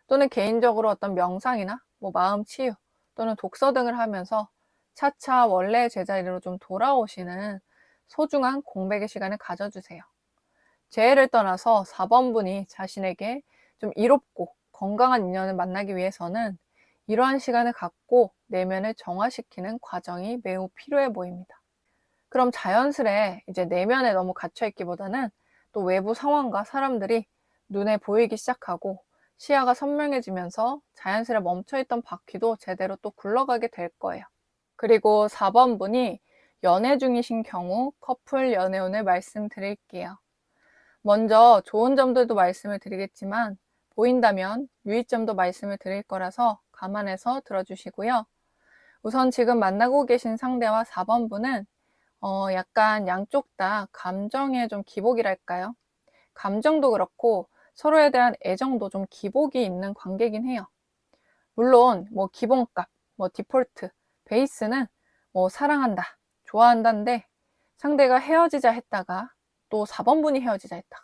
또는 개인적으로 어떤 명상이나 뭐 마음 치유 또는 독서 등을 하면서 차차 원래의 제자리로 좀 돌아오시는 소중한 공백의 시간을 가져주세요. 재해를 떠나서 4번 분이 자신에게 좀 이롭고 건강한 인연을 만나기 위해서는 이러한 시간을 갖고 내면을 정화시키는 과정이 매우 필요해 보입니다. 그럼 자연스레 이제 내면에 너무 갇혀있기보다는 또 외부 상황과 사람들이 눈에 보이기 시작하고 시야가 선명해지면서 자연스레 멈춰있던 바퀴도 제대로 또 굴러가게 될 거예요. 그리고 4번 분이 연애 중이신 경우 커플 연애운을 말씀드릴게요. 먼저 좋은 점들도 말씀을 드리겠지만 보인다면 유의점도 말씀을 드릴 거라서 감안해서 들어주시고요. 우선 지금 만나고 계신 상대와 4번 분은 약간 양쪽 다 감정의 좀 기복이랄까요? 감정도 그렇고 서로에 대한 애정도 좀 기복이 있는 관계긴 해요. 물론 뭐 기본값, 뭐 디폴트, 베이스는 뭐 사랑한다, 좋아한다인데 상대가 헤어지자 했다가 또 4번분이 헤어지자 했다가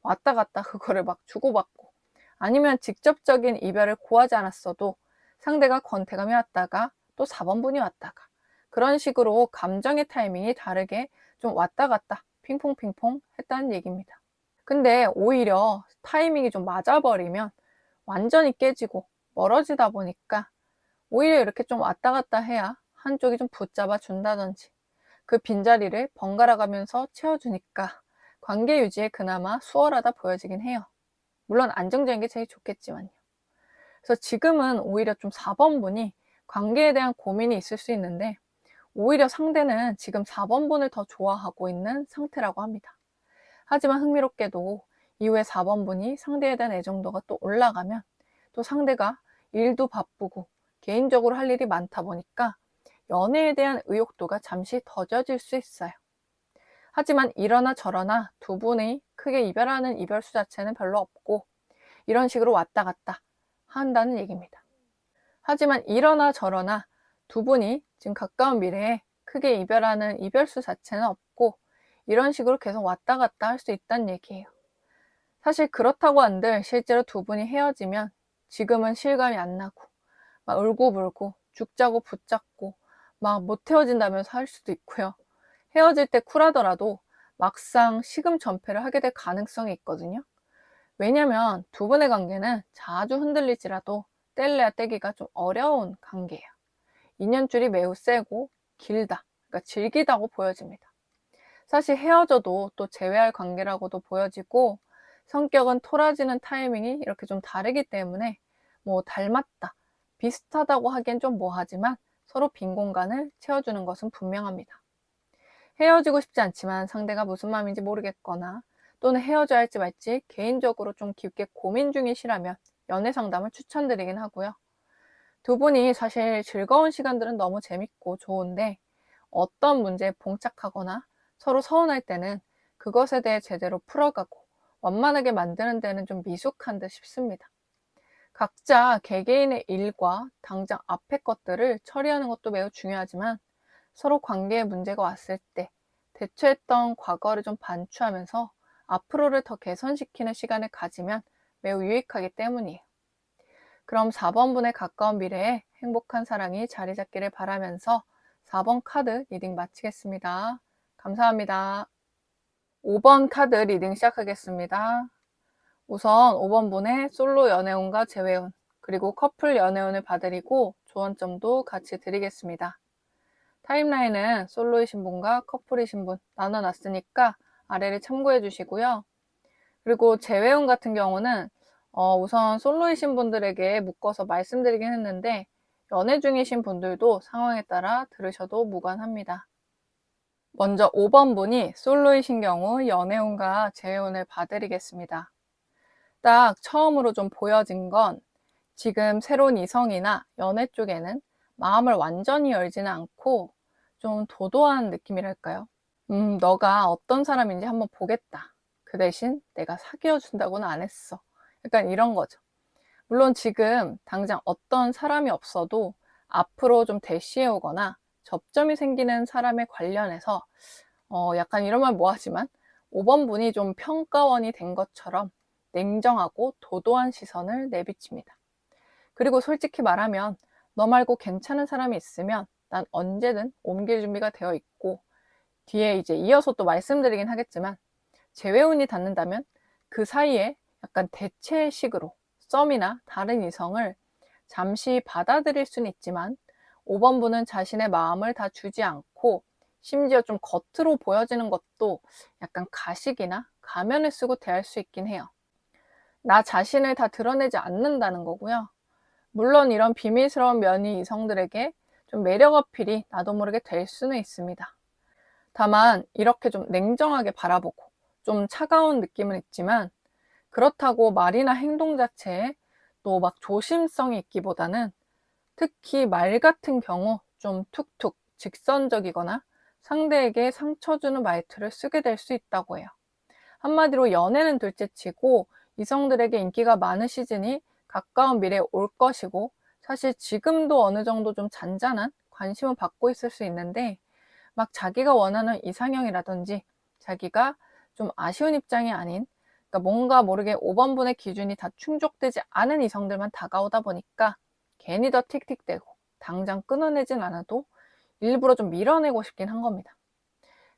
왔다 갔다 그거를 막 주고받고, 아니면 직접적인 이별을 고하지 않았어도 상대가 권태감이 왔다가 또 4번분이 왔다가, 그런 식으로 감정의 타이밍이 다르게 좀 왔다 갔다 핑퐁핑퐁 했다는 얘기입니다. 근데 오히려 타이밍이 좀 맞아버리면 완전히 깨지고 멀어지다 보니까 오히려 이렇게 좀 왔다 갔다 해야 한쪽이 좀 붙잡아 준다든지 그 빈자리를 번갈아 가면서 채워주니까 관계 유지에 그나마 수월하다 보여지긴 해요. 물론 안정적인 게 제일 좋겠지만요. 그래서 지금은 오히려 좀 4번분이 관계에 대한 고민이 있을 수 있는데, 오히려 상대는 지금 4번분을 더 좋아하고 있는 상태라고 합니다. 하지만 흥미롭게도 이후에 4번분이 상대에 대한 애정도가 또 올라가면 또 상대가 일도 바쁘고 개인적으로 할 일이 많다 보니까 연애에 대한 의욕도가 잠시 더뎌질 수 있어요. 하지만 이러나 저러나 두 분이 크게 이별하는 이별수 자체는 별로 없고 이런 식으로 왔다 갔다 한다는 얘기입니다. 하지만 이러나 저러나 두 분이 지금 가까운 미래에 크게 이별하는 이별수 자체는 없고 이런 식으로 계속 왔다 갔다 할 수 있다는 얘기예요. 사실 그렇다고 한들 실제로 두 분이 헤어지면 지금은 실감이 안 나고 막 울고불고 죽자고 붙잡고 막 못 헤어진다면서 할 수도 있고요. 헤어질 때 쿨하더라도 막상 시금전폐를 하게 될 가능성이 있거든요. 왜냐면 두 분의 관계는 자주 흔들릴지라도 뗄래야 떼기가 좀 어려운 관계예요. 인연줄이 매우 세고 길다, 그러니까 질기다고 보여집니다. 사실 헤어져도 또 재회할 관계라고도 보여지고 성격은 토라지는 타이밍이 이렇게 좀 다르기 때문에 뭐 닮았다, 비슷하다고 하기엔 좀 뭐하지만 서로 빈 공간을 채워주는 것은 분명합니다. 헤어지고 싶지 않지만 상대가 무슨 마음인지 모르겠거나 또는 헤어져야 할지 말지 개인적으로 좀 깊게 고민 중이시라면 연애 상담을 추천드리긴 하고요. 두 분이 사실 즐거운 시간들은 너무 재밌고 좋은데 어떤 문제에 봉착하거나 서로 서운할 때는 그것에 대해 제대로 풀어가고 원만하게 만드는 데는 좀 미숙한 듯 싶습니다. 각자 개개인의 일과 당장 앞의 것들을 처리하는 것도 매우 중요하지만 서로 관계에 문제가 왔을 때 대처했던 과거를 좀 반추하면서 앞으로를 더 개선시키는 시간을 가지면 매우 유익하기 때문이에요. 그럼 4번분에 가까운 미래에 행복한 사랑이 자리 잡기를 바라면서 4번 카드 리딩 마치겠습니다. 감사합니다. 5번 카드 리딩 시작하겠습니다. 우선 5번분의 솔로 연애운과 재회운, 그리고 커플 연애운을 봐드리고 조언점도 같이 드리겠습니다. 타임라인은 솔로이신 분과 커플이신 분 나눠놨으니까 아래를 참고해 주시고요. 그리고 재회운 같은 경우는 우선 솔로이신 분들에게 묶어서 말씀드리긴 했는데 연애 중이신 분들도 상황에 따라 들으셔도 무관합니다. 먼저 5번분이 솔로이신 경우 연애운과 재회운을 봐드리겠습니다. 딱 처음으로 좀 보여진 건 지금 새로운 이성이나 연애 쪽에는 마음을 완전히 열지는 않고 좀 도도한 느낌이랄까요? 너가 어떤 사람인지 한번 보겠다. 그 대신 내가 사귀어 준다고는 안 했어. 약간 이런 거죠. 물론 지금 당장 어떤 사람이 없어도 앞으로 좀 대시해 오거나 접점이 생기는 사람에 관련해서 약간 이런 말 뭐하지만 5번분이 좀 평가원이 된 것처럼 냉정하고 도도한 시선을 내비칩니다. 그리고 솔직히 말하면 너 말고 괜찮은 사람이 있으면 난 언제든 옮길 준비가 되어 있고, 뒤에 이제 이어서 또 말씀드리긴 하겠지만 재회운이 닿는다면 그 사이에 약간 대체식으로 썸이나 다른 이성을 잠시 받아들일 수는 있지만 5번분은 자신의 마음을 다 주지 않고 심지어 좀 겉으로 보여지는 것도 약간 가식이나 가면을 쓰고 대할 수 있긴 해요. 나 자신을 다 드러내지 않는다는 거고요. 물론 이런 비밀스러운 면이 이성들에게 좀 매력 어필이 나도 모르게 될 수는 있습니다. 다만 이렇게 좀 냉정하게 바라보고 좀 차가운 느낌은 있지만 그렇다고 말이나 행동 자체에 또 막 조심성이 있기보다는 특히 말 같은 경우 좀 툭툭 직선적이거나 상대에게 상처 주는 말투를 쓰게 될 수 있다고 해요. 한마디로 연애는 둘째치고 이성들에게 인기가 많은 시즌이 가까운 미래에 올 것이고, 사실 지금도 어느 정도 좀 잔잔한 관심을 받고 있을 수 있는데 막 자기가 원하는 이상형이라든지 자기가 좀 아쉬운 입장이 아닌, 그러니까 뭔가 모르게 5번분의 기준이 다 충족되지 않은 이성들만 다가오다 보니까 괜히 더 틱틱대고 당장 끊어내진 않아도 일부러 좀 밀어내고 싶긴 한 겁니다.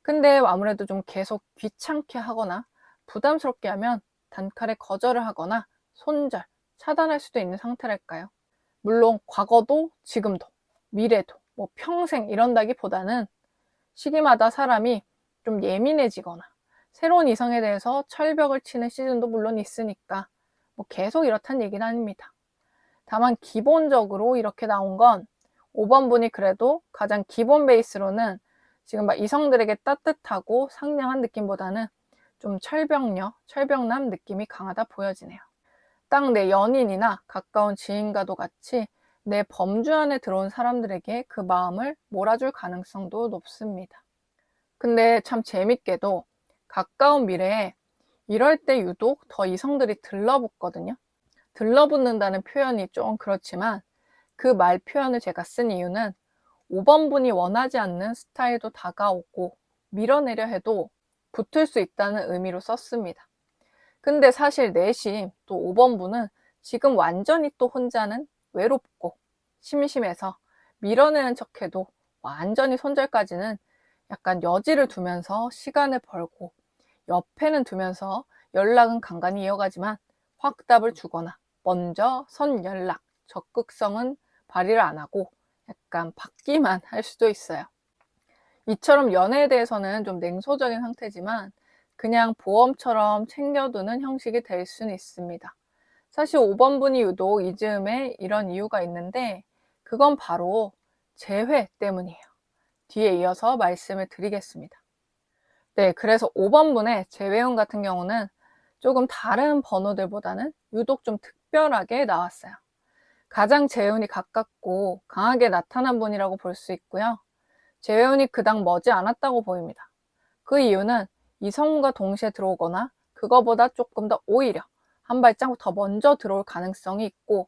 근데 아무래도 좀 계속 귀찮게 하거나 부담스럽게 하면 단칼에 거절을 하거나 손절, 차단할 수도 있는 상태랄까요? 물론 과거도 지금도 미래도 뭐 평생 이런다기보다는 시기마다 사람이 좀 예민해지거나 새로운 이성에 대해서 철벽을 치는 시즌도 물론 있으니까 뭐 계속 이렇단 얘기는 아닙니다. 다만 기본적으로 이렇게 나온 건 5번분이 그래도 가장 기본 베이스로는 지금 막 이성들에게 따뜻하고 상냥한 느낌보다는 좀 철벽남 느낌이 강하다 보여지네요. 딱 내 연인이나 가까운 지인과도 같이 내 범주 안에 들어온 사람들에게 그 마음을 몰아줄 가능성도 높습니다. 근데 참 재밌게도 가까운 미래에 이럴 때 유독 더 이성들이 들러붙거든요. 들러붙는다는 표현이 좀 그렇지만 그 말 표현을 제가 쓴 이유는 5번분이 원하지 않는 스타일도 다가오고 밀어내려 해도 붙을 수 있다는 의미로 썼습니다. 근데 사실 내심 또 5번분은 지금 완전히 또 혼자는 외롭고 심심해서 밀어내는 척해도 완전히 손절까지는 약간 여지를 두면서 시간을 벌고 옆에는 두면서 연락은 간간히 이어가지만 확답을 주거나 먼저 선 연락, 적극성은 발휘를 안 하고 약간 받기만 할 수도 있어요. 이처럼 연애에 대해서는 좀 냉소적인 상태지만 그냥 보험처럼 챙겨두는 형식이 될 수는 있습니다. 사실 5번분이 유독 이 즈음에 이런 이유가 있는데 그건 바로 재회 때문이에요. 뒤에 이어서 말씀을 드리겠습니다. 네, 그래서 5번분의 재회운 같은 경우는 조금 다른 번호들보다는 유독 좀 특별하게 나왔어요. 가장 재운이 가깝고 강하게 나타난 분이라고 볼 수 있고요. 재운이 그닥 머지 않았다고 보입니다. 그 이유는 이성과 동시에 들어오거나 그거보다 조금 더 오히려 한 발짝 더 먼저 들어올 가능성이 있고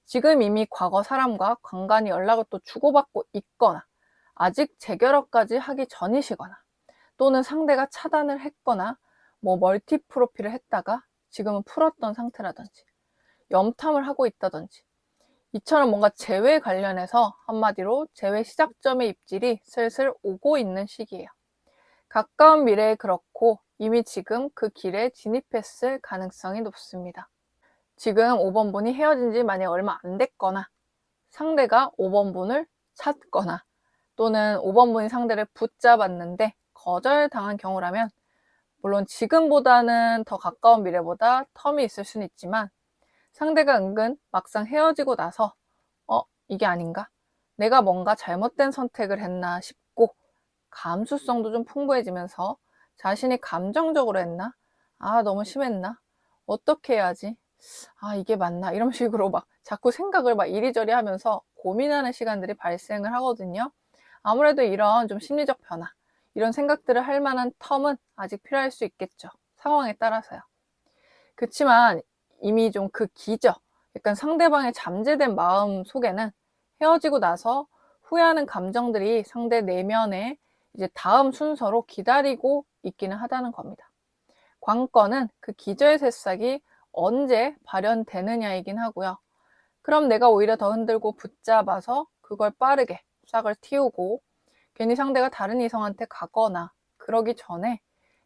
지금 이미 과거 사람과 간간히 연락을 또 주고받고 있거나 아직 재결합까지 하기 전이시거나 또는 상대가 차단을 했거나 뭐 멀티 프로필을 했다가 지금은 풀었던 상태라든지 염탐을 하고 있다든지 이처럼 뭔가 재회 관련해서 한마디로 재회 시작점의 입질이 슬슬 오고 있는 시기예요. 가까운 미래에 그렇고 이미 지금 그 길에 진입했을 가능성이 높습니다. 지금 5번분이 헤어진 지 만약 얼마 안 됐거나 상대가 5번분을 찾거나 또는 5번분이 상대를 붙잡았는데 거절당한 경우라면 물론 지금보다는 더 가까운 미래보다 텀이 있을 수는 있지만 상대가 은근 막상 헤어지고 나서 이게 아닌가? 내가 뭔가 잘못된 선택을 했나 싶고 감수성도 좀 풍부해지면서 자신이 감정적으로 했나? 너무 심했나? 어떻게 해야지? 이게 맞나? 이런 식으로 막 자꾸 생각을 막 이리저리 하면서 고민하는 시간들이 발생을 하거든요. 아무래도 이런 좀 심리적 변화, 이런 생각들을 할 만한 텀은 아직 필요할 수 있겠죠. 상황에 따라서요. 그렇지만 이미 좀 그 기저, 약간 상대방의 잠재된 마음 속에는 헤어지고 나서 후회하는 감정들이 상대 내면에 이제 다음 순서로 기다리고 있기는 하다는 겁니다. 관건은 그 기저의 새싹이 언제 발현되느냐이긴 하고요. 그럼 내가 오히려 더 흔들고 붙잡아서 그걸 빠르게 싹을 틔우고 괜히 상대가 다른 이성한테 가거나 그러기 전에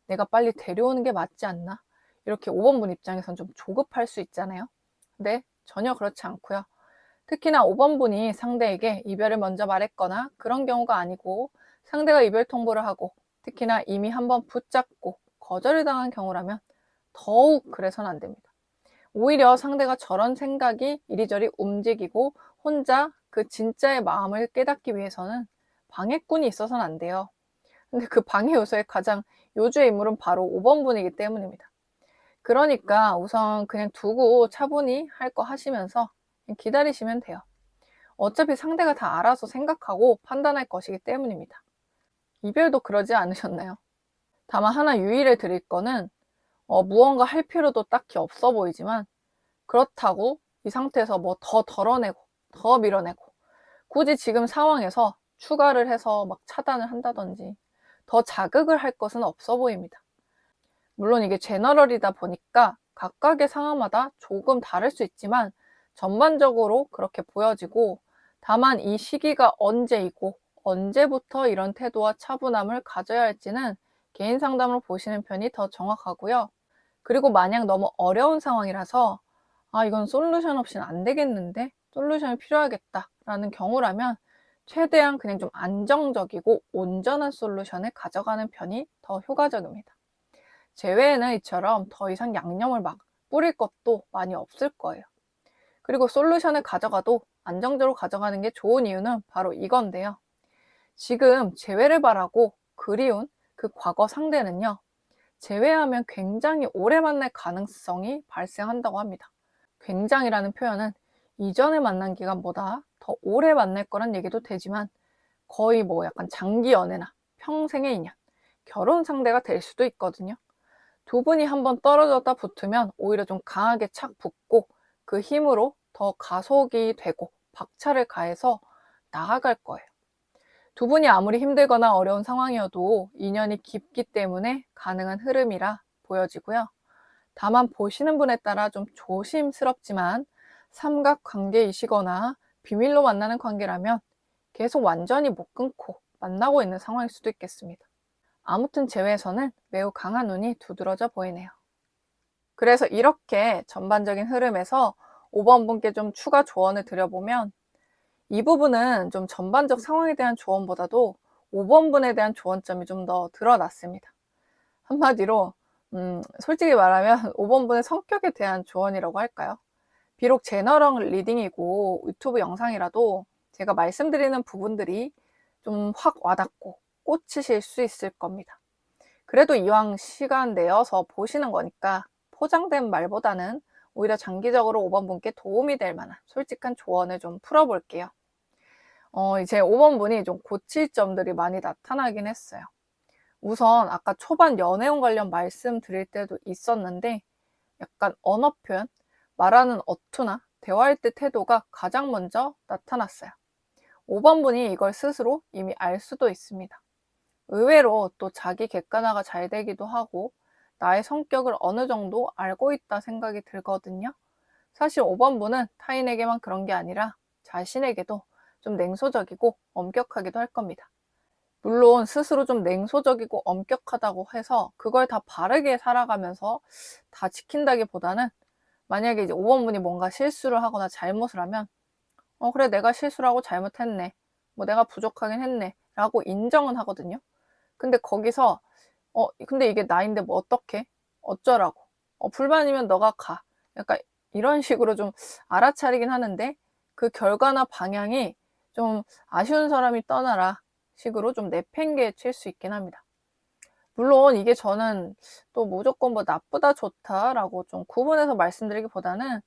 내가 빨리 데려오는 게 맞지 않나? 이렇게 5번분 입장에선 좀 조급할 수 있잖아요. 근데 전혀 그렇지 않고요. 특히나 5번분이 상대에게 이별을 먼저 말했거나 그런 경우가 아니고 상대가 이별 통보를 하고 특히나 이미 한번 붙잡고 거절을 당한 경우라면 더욱 그래서는 안 됩니다. 오히려 상대가 저런 생각이 이리저리 움직이고 혼자 그 진짜의 마음을 깨닫기 위해서는 방해꾼이 있어서는 안 돼요. 근데 그 방해 요소의 가장 요주의 인물은 바로 5번분이기 때문입니다. 그러니까 우선 그냥 두고 차분히 할 거 하시면서 기다리시면 돼요. 어차피 상대가 다 알아서 생각하고 판단할 것이기 때문입니다. 이별도 그러지 않으셨나요? 다만 하나 유의를 드릴 거는 무언가 할 필요도 딱히 없어 보이지만 그렇다고 이 상태에서 뭐 더 덜어내고 더 밀어내고 굳이 지금 상황에서 추가를 해서 막 차단을 한다든지 더 자극을 할 것은 없어 보입니다. 물론 이게 제너럴이다 보니까 각각의 상황마다 조금 다를 수 있지만 전반적으로 그렇게 보여지고, 다만 이 시기가 언제이고 언제부터 이런 태도와 차분함을 가져야 할지는 개인 상담으로 보시는 편이 더 정확하고요. 그리고 만약 너무 어려운 상황이라서 이건 솔루션 없이는 안 되겠는데, 솔루션이 필요하겠다 라는 경우라면 최대한 그냥 좀 안정적이고 온전한 솔루션을 가져가는 편이 더 효과적입니다. 제 외에는 이처럼 더 이상 양념을 막 뿌릴 것도 많이 없을 거예요. 그리고 솔루션을 가져가도 안정적으로 가져가는 게 좋은 이유는 바로 이건데요. 지금 재회를 바라고 그리운 그 과거 상대는요, 재회하면 굉장히 오래 만날 가능성이 발생한다고 합니다. 굉장이라는 표현은 이전에 만난 기간보다 더 오래 만날 거란 얘기도 되지만, 거의 뭐 약간 장기 연애나 평생의 인연, 결혼 상대가 될 수도 있거든요. 두 분이 한번 떨어졌다 붙으면 오히려 좀 강하게 착 붙고 그 힘으로 더 가속이 되고 박차를 가해서 나아갈 거예요. 두 분이 아무리 힘들거나 어려운 상황이어도 인연이 깊기 때문에 가능한 흐름이라 보여지고요. 다만 보시는 분에 따라 좀 조심스럽지만 삼각관계이시거나 비밀로 만나는 관계라면 계속 완전히 못 끊고 만나고 있는 상황일 수도 있겠습니다. 아무튼 제외에서는 매우 강한 운이 두드러져 보이네요. 그래서 이렇게 전반적인 흐름에서 5번 분께 좀 추가 조언을 드려보면, 이 부분은 좀 전반적 상황에 대한 조언보다도 5번 분에 대한 조언점이 좀 더 드러났습니다. 한마디로 솔직히 말하면 5번 분의 성격에 대한 조언이라고 할까요? 비록 제너럴 리딩이고 유튜브 영상이라도 제가 말씀드리는 부분들이 좀 확 와닿고 꽂히실 수 있을 겁니다. 그래도 이왕 시간 내어서 보시는 거니까 포장된 말보다는 오히려 장기적으로 5번 분께 도움이 될 만한 솔직한 조언을 좀 풀어볼게요. 이제 5번 분이 좀 고칠 점들이 많이 나타나긴 했어요. 우선 아까 초반 연애운 관련 말씀드릴 때도 있었는데, 약간 언어 표현, 말하는 어투나 대화할 때 태도가 가장 먼저 나타났어요. 5번 분이 이걸 스스로 이미 알 수도 있습니다. 의외로 또 자기 객관화가 잘 되기도 하고 나의 성격을 어느 정도 알고 있다 생각이 들거든요. 사실 5번 분은 타인에게만 그런 게 아니라 자신에게도 좀 냉소적이고 엄격하기도 할 겁니다. 물론 스스로 좀 냉소적이고 엄격하다고 해서 그걸 다 바르게 살아가면서 다 지킨다기보다는, 만약에 이제 5번 분이 뭔가 실수를 하거나 잘못을 하면 그래, 내가 실수를 하고 잘못했네, 뭐 내가 부족하긴 했네 라고 인정은 하거든요. 근데 거기서 근데 이게 나인데 뭐 어떡해? 어쩌라고? 불만이면 너가 가. 약간 이런 식으로 좀 알아차리긴 하는데, 그 결과나 방향이 좀 아쉬운 사람이 떠나라 식으로 좀 내팽개칠 수 있긴 합니다. 물론 이게 저는 또 무조건 뭐 나쁘다 좋다라고 좀 구분해서 말씀드리기보다는,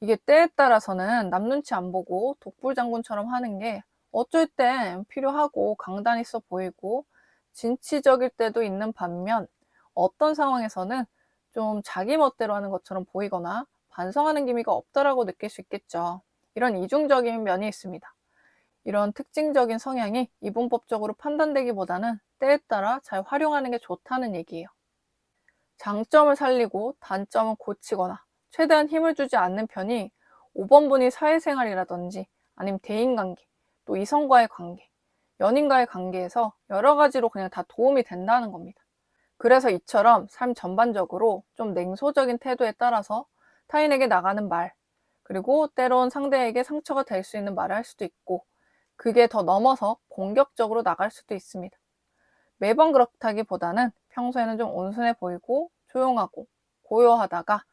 이게 때에 따라서는 남 눈치 안 보고 독불장군처럼 하는 게 어쩔 땐 필요하고 강단 있어 보이고 진취적일 때도 있는 반면, 어떤 상황에서는 좀 자기 멋대로 하는 것처럼 보이거나 반성하는 기미가 없다라고 느낄 수 있겠죠. 이런 이중적인 면이 있습니다. 이런 특징적인 성향이 이분법적으로 판단되기보다는 때에 따라 잘 활용하는 게 좋다는 얘기예요. 장점을 살리고 단점은 고치거나 최대한 힘을 주지 않는 편이 5번 분이 사회생활이라든지 아니면 대인관계, 또 이성과의 관계, 연인과의 관계에서 여러 가지로 그냥 다 도움이 된다는 겁니다. 그래서 이처럼 삶 전반적으로 좀 냉소적인 태도에 따라서 타인에게 나가는 말, 그리고 때론 상대에게 상처가 될 수 있는 말을 할 수도 있고, 그게 더 넘어서 공격적으로 나갈 수도 있습니다. 매번 그렇다기보다는 평소에는 좀 온순해 보이고 조용하고 고요하다가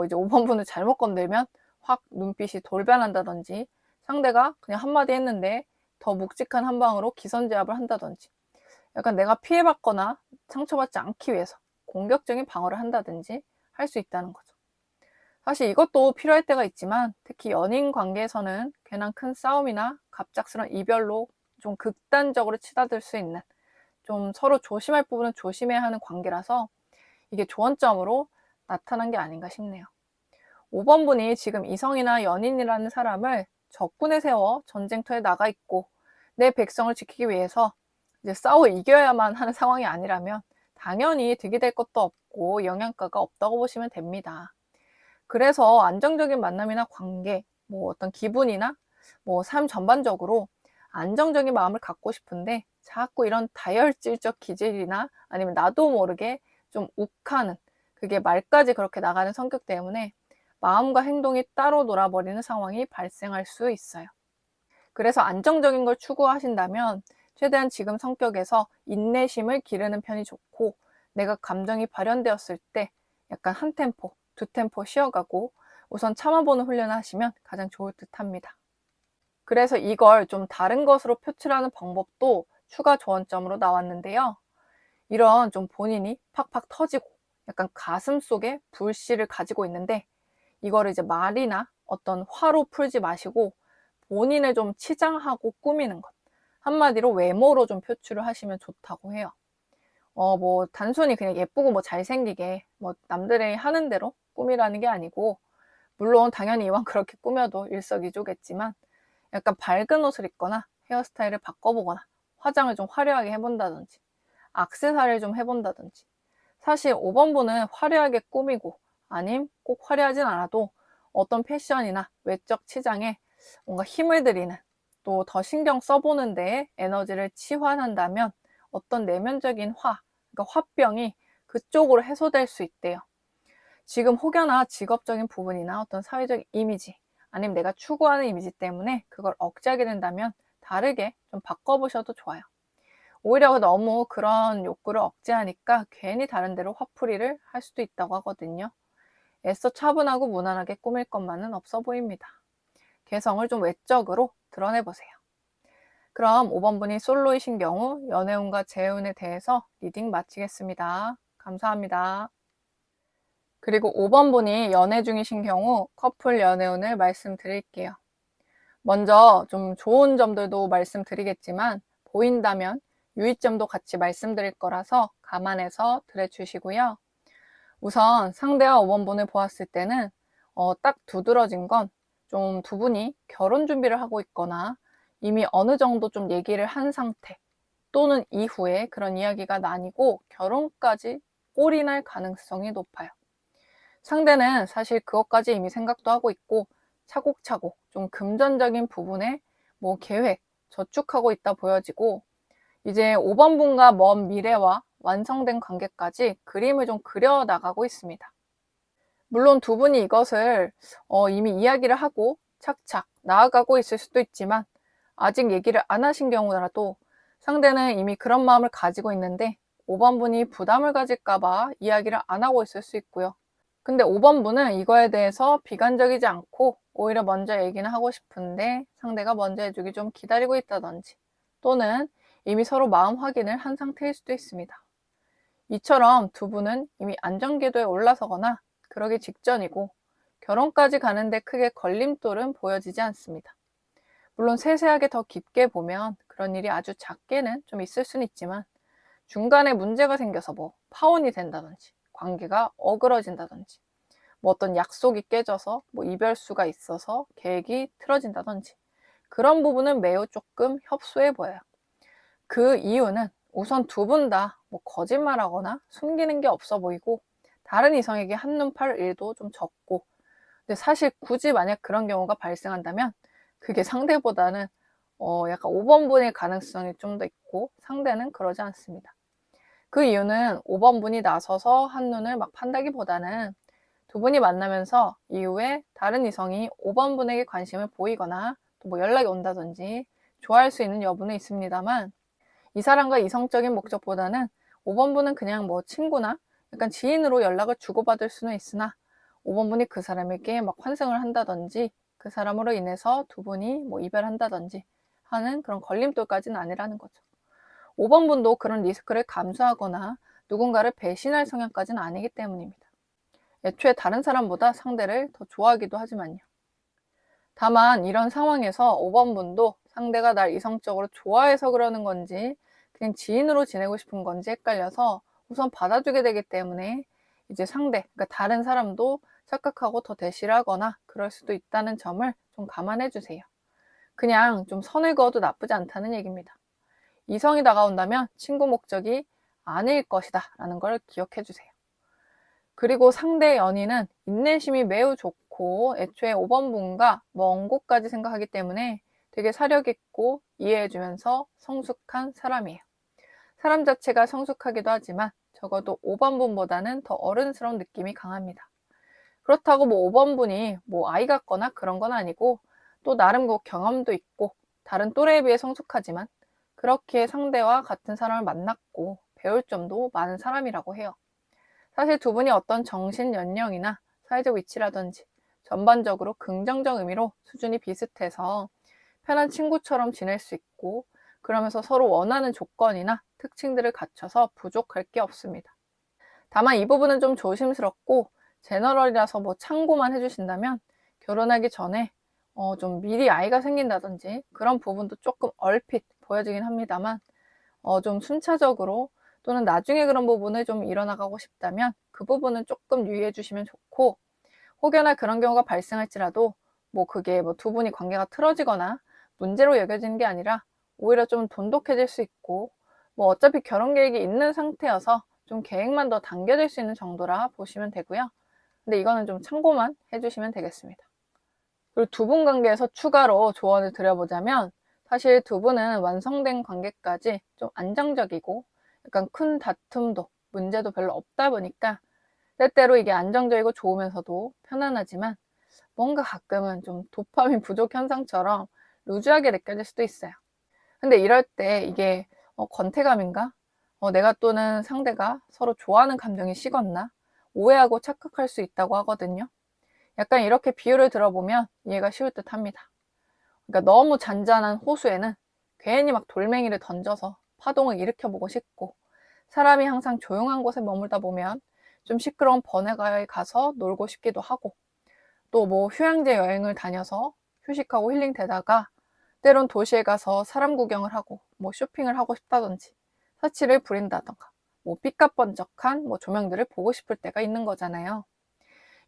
이제 5번 분을 잘못 건들면 확 눈빛이 돌변한다든지, 상대가 그냥 한마디 했는데 더 묵직한 한 방으로 기선제압을 한다든지, 약간 내가 피해받거나 상처받지 않기 위해서 공격적인 방어를 한다든지 할 수 있다는 거죠. 사실 이것도 필요할 때가 있지만, 특히 연인 관계에서는 괜한 큰 싸움이나 갑작스런 이별로 좀 극단적으로 치닫을 수 있는, 좀 서로 조심할 부분은 조심해야 하는 관계라서 이게 조언점으로 나타난 게 아닌가 싶네요. 5번 분이 지금 이성이나 연인이라는 사람을 적군에 세워 전쟁터에 나가 있고 내 백성을 지키기 위해서 이제 싸워 이겨야만 하는 상황이 아니라면 당연히 득이 될 것도 없고 영양가가 없다고 보시면 됩니다. 그래서 안정적인 만남이나 관계, 뭐 어떤 기분이나 뭐 삶 전반적으로 안정적인 마음을 갖고 싶은데 자꾸 이런 다혈질적 기질이나 아니면 나도 모르게 좀 욱하는, 그게 말까지 그렇게 나가는 성격 때문에 마음과 행동이 따로 놀아버리는 상황이 발생할 수 있어요. 그래서 안정적인 걸 추구하신다면 최대한 지금 성격에서 인내심을 기르는 편이 좋고, 내가 감정이 발현되었을 때 약간 한 템포, 두 템포 쉬어가고 우선 참아보는 훈련을 하시면 가장 좋을 듯 합니다. 그래서 이걸 좀 다른 것으로 표출하는 방법도 추가 조언점으로 나왔는데요. 이런 좀 본인이 팍팍 터지고 약간 가슴 속에 불씨를 가지고 있는데, 이거를 이제 말이나 어떤 화로 풀지 마시고 본인을 좀 치장하고 꾸미는 것. 한마디로 외모로 좀 표출을 하시면 좋다고 해요. 뭐 단순히 그냥 예쁘고 뭐 잘생기게 뭐 남들이 하는 대로 꾸미라는 게 아니고, 물론 당연히 이왕 그렇게 꾸며도 일석이조겠지만 약간 밝은 옷을 입거나 헤어스타일을 바꿔보거나 화장을 좀 화려하게 해본다든지 액세서리를 좀 해본다든지. 사실 5번분은 화려하게 꾸미고 아님 꼭 화려하진 않아도 어떤 패션이나 외적 치장에 뭔가 힘을 들이는, 또 더 신경 써보는 데에 에너지를 치환한다면 어떤 내면적인 그러니까 화병이 그쪽으로 해소될 수 있대요. 지금 혹여나 직업적인 부분이나 어떤 사회적 이미지, 아니면 내가 추구하는 이미지 때문에 그걸 억제하게 된다면 다르게 좀 바꿔보셔도 좋아요. 오히려 너무 그런 욕구를 억제하니까 괜히 다른 데로 화풀이를 할 수도 있다고 하거든요. 애써 차분하고 무난하게 꾸밀 것만은 없어 보입니다. 개성을 좀 외적으로 드러내보세요. 그럼 5번분이 솔로이신 경우 연애운과 재운에 대해서 리딩 마치겠습니다. 감사합니다. 그리고 5번분이 연애 중이신 경우 커플 연애운을 말씀드릴게요. 먼저 좀 좋은 점들도 말씀드리겠지만 보인다면 유의점도 같이 말씀드릴 거라서 감안해서 들어주시고요. 우선 상대와 5번분을 보았을 때는 딱 두드러진 건 좀 두 분이 결혼 준비를 하고 있거나 이미 어느 정도 좀 얘기를 한 상태, 또는 이후에 그런 이야기가 나뉘고 결혼까지 꼴이 날 가능성이 높아요. 상대는 사실 그것까지 이미 생각도 하고 있고 차곡차곡 좀 금전적인 부분에 뭐 계획, 저축하고 있다 보여지고, 이제 5번분과 먼 미래와 완성된 관계까지 그림을 좀 그려 나가고 있습니다. 물론 두 분이 이것을 이미 이야기를 하고 착착 나아가고 있을 수도 있지만, 아직 얘기를 안 하신 경우라도 상대는 이미 그런 마음을 가지고 있는데 5번분이 부담을 가질까봐 이야기를 안 하고 있을 수 있고요. 근데 5번분은 이거에 대해서 비관적이지 않고 오히려 먼저 얘기는 하고 싶은데 상대가 먼저 해주기 좀 기다리고 있다든지, 또는 이미 서로 마음 확인을 한 상태일 수도 있습니다. 이처럼 두 분은 이미 안정궤도에 올라서거나 그러기 직전이고 결혼까지 가는데 크게 걸림돌은 보여지지 않습니다. 물론 세세하게 더 깊게 보면 그런 일이 아주 작게는 좀 있을 수는 있지만, 중간에 문제가 생겨서 뭐 파혼이 된다든지 관계가 어그러진다든지 뭐 어떤 약속이 깨져서 뭐 이별수가 있어서 계획이 틀어진다든지 그런 부분은 매우 조금 협소해 보여요. 그 이유는 우선 두 분 다 뭐 거짓말하거나 숨기는 게 없어 보이고 다른 이성에게 한눈 팔 일도 좀 적고, 근데 사실 굳이 만약 그런 경우가 발생한다면 그게 상대보다는 약간 5번분일 가능성이 좀 더 있고 상대는 그러지 않습니다. 그 이유는 5번분이 나서서 한눈을 막 판다기보다는 두 분이 만나면서 이후에 다른 이성이 5번분에게 관심을 보이거나 또 뭐 연락이 온다든지 좋아할 수 있는 여부는 있습니다만, 이 사람과 이성적인 목적보다는 5번분은 그냥 뭐 친구나 약간 지인으로 연락을 주고받을 수는 있으나 5번분이 그 사람에게 막 환승을 한다든지 그 사람으로 인해서 두 분이 뭐 이별한다든지 하는 그런 걸림돌까지는 아니라는 거죠. 5번분도 그런 리스크를 감수하거나 누군가를 배신할 성향까지는 아니기 때문입니다. 애초에 다른 사람보다 상대를 더 좋아하기도 하지만요. 다만 이런 상황에서 5번분도 상대가 날 이성적으로 좋아해서 그러는 건지 그냥 지인으로 지내고 싶은 건지 헷갈려서 우선 받아주게 되기 때문에 이제 상대, 그러니까 다른 사람도 착각하고 더 대시를 하거나 그럴 수도 있다는 점을 좀 감안해 주세요. 그냥 좀 선을 그어도 나쁘지 않다는 얘기입니다. 이성이 다가온다면 친구 목적이 아닐 것이다 라는 걸 기억해 주세요. 그리고 상대 연인은 인내심이 매우 좋고 애초에 5번 분과 먼 곳까지 생각하기 때문에 되게 사력 있고 이해해주면서 성숙한 사람이에요. 사람 자체가 성숙하기도 하지만 적어도 5번 분보다는 더 어른스러운 느낌이 강합니다. 그렇다고 뭐 5번 분이 뭐 아이 같거나 그런 건 아니고 또 나름 뭐 경험도 있고 다른 또래에 비해 성숙하지만 그렇게 상대와 같은 사람을 만났고 배울 점도 많은 사람이라고 해요. 사실 두 분이 어떤 정신 연령이나 사회적 위치라든지 전반적으로 긍정적 의미로 수준이 비슷해서 편한 친구처럼 지낼 수 있고 그러면서 서로 원하는 조건이나 특징들을 갖춰서 부족할 게 없습니다. 다만 이 부분은 좀 조심스럽고 제너럴이라서 뭐 참고만 해주신다면 결혼하기 전에 좀 미리 아이가 생긴다든지 그런 부분도 조금 얼핏 보여지긴 합니다만 좀 순차적으로 또는 나중에 그런 부분을 좀 이뤄나가고 싶다면 그 부분은 조금 유의해 주시면 좋고 혹여나 그런 경우가 발생할지라도 뭐 그게 뭐 두 분이 관계가 틀어지거나 문제로 여겨지는 게 아니라 오히려 좀 돈독해질 수 있고 뭐 어차피 결혼 계획이 있는 상태여서 좀 계획만 더 당겨질 수 있는 정도라 보시면 되고요. 근데 이거는 좀 참고만 해주시면 되겠습니다. 그리고 두 분 관계에서 추가로 조언을 드려보자면 사실 두 분은 완성된 관계까지 좀 안정적이고 약간 큰 다툼도 문제도 별로 없다 보니까 때때로 이게 안정적이고 좋으면서도 편안하지만 뭔가 가끔은 좀 도파민 부족 현상처럼 루즈하게 느껴질 수도 있어요. 근데 이럴 때 이게 권태감인가? 내가 또는 상대가 서로 좋아하는 감정이 식었나? 오해하고 착각할 수 있다고 하거든요. 약간 이렇게 비유를 들어보면 이해가 쉬울 듯 합니다. 그러니까 너무 잔잔한 호수에는 괜히 막 돌멩이를 던져서 파동을 일으켜보고 싶고 사람이 항상 조용한 곳에 머물다 보면 좀 시끄러운 번화가에 가서 놀고 싶기도 하고 또 뭐 휴양지 여행을 다녀서 휴식하고 힐링되다가 때론 도시에 가서 사람 구경을 하고 뭐 쇼핑을 하고 싶다든지 사치를 부린다던가 뭐 삐까번쩍한 뭐 조명들을 보고 싶을 때가 있는 거잖아요.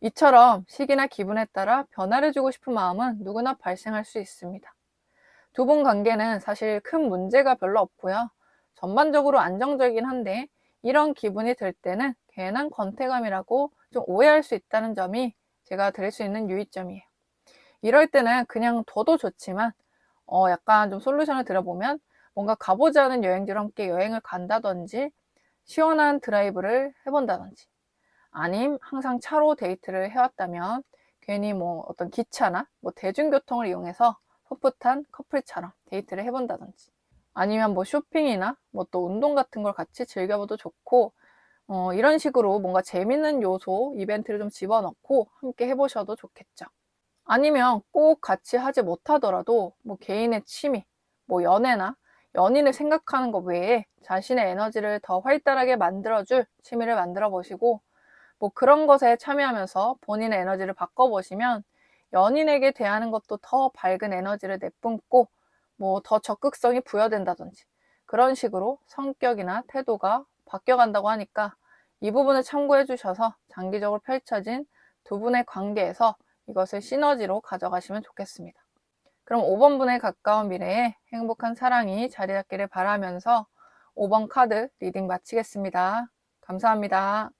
이처럼 시기나 기분에 따라 변화를 주고 싶은 마음은 누구나 발생할 수 있습니다. 두 분 관계는 사실 큰 문제가 별로 없고요. 전반적으로 안정적이긴 한데 이런 기분이 들 때는 괜한 권태감이라고 좀 오해할 수 있다는 점이 제가 드릴 수 있는 유의점이에요. 이럴 때는 그냥 둬도 좋지만 약간 좀 솔루션을 들어보면 뭔가 가보지 않은 여행지로 함께 여행을 간다든지 시원한 드라이브를 해본다든지 아님 항상 차로 데이트를 해왔다면 괜히 뭐 어떤 기차나 뭐 대중교통을 이용해서 풋풋한 커플처럼 데이트를 해본다든지 아니면 뭐 쇼핑이나 뭐 또 운동 같은 걸 같이 즐겨봐도 좋고 이런 식으로 뭔가 재밌는 요소, 이벤트를 좀 집어넣고 함께 해보셔도 좋겠죠. 아니면 꼭 같이 하지 못하더라도 뭐 개인의 취미, 뭐 연애나 연인을 생각하는 것 외에 자신의 에너지를 더 활달하게 만들어줄 취미를 만들어 보시고 뭐 그런 것에 참여하면서 본인의 에너지를 바꿔보시면 연인에게 대하는 것도 더 밝은 에너지를 내뿜고 뭐 더 적극성이 부여된다든지 그런 식으로 성격이나 태도가 바뀌어간다고 하니까 이 부분을 참고해 주셔서 장기적으로 펼쳐진 두 분의 관계에서 이것을 시너지로 가져가시면 좋겠습니다. 그럼 5번 분에 가까운 미래에 행복한 사랑이 자리 잡기를 바라면서 5번 카드 리딩 마치겠습니다. 감사합니다.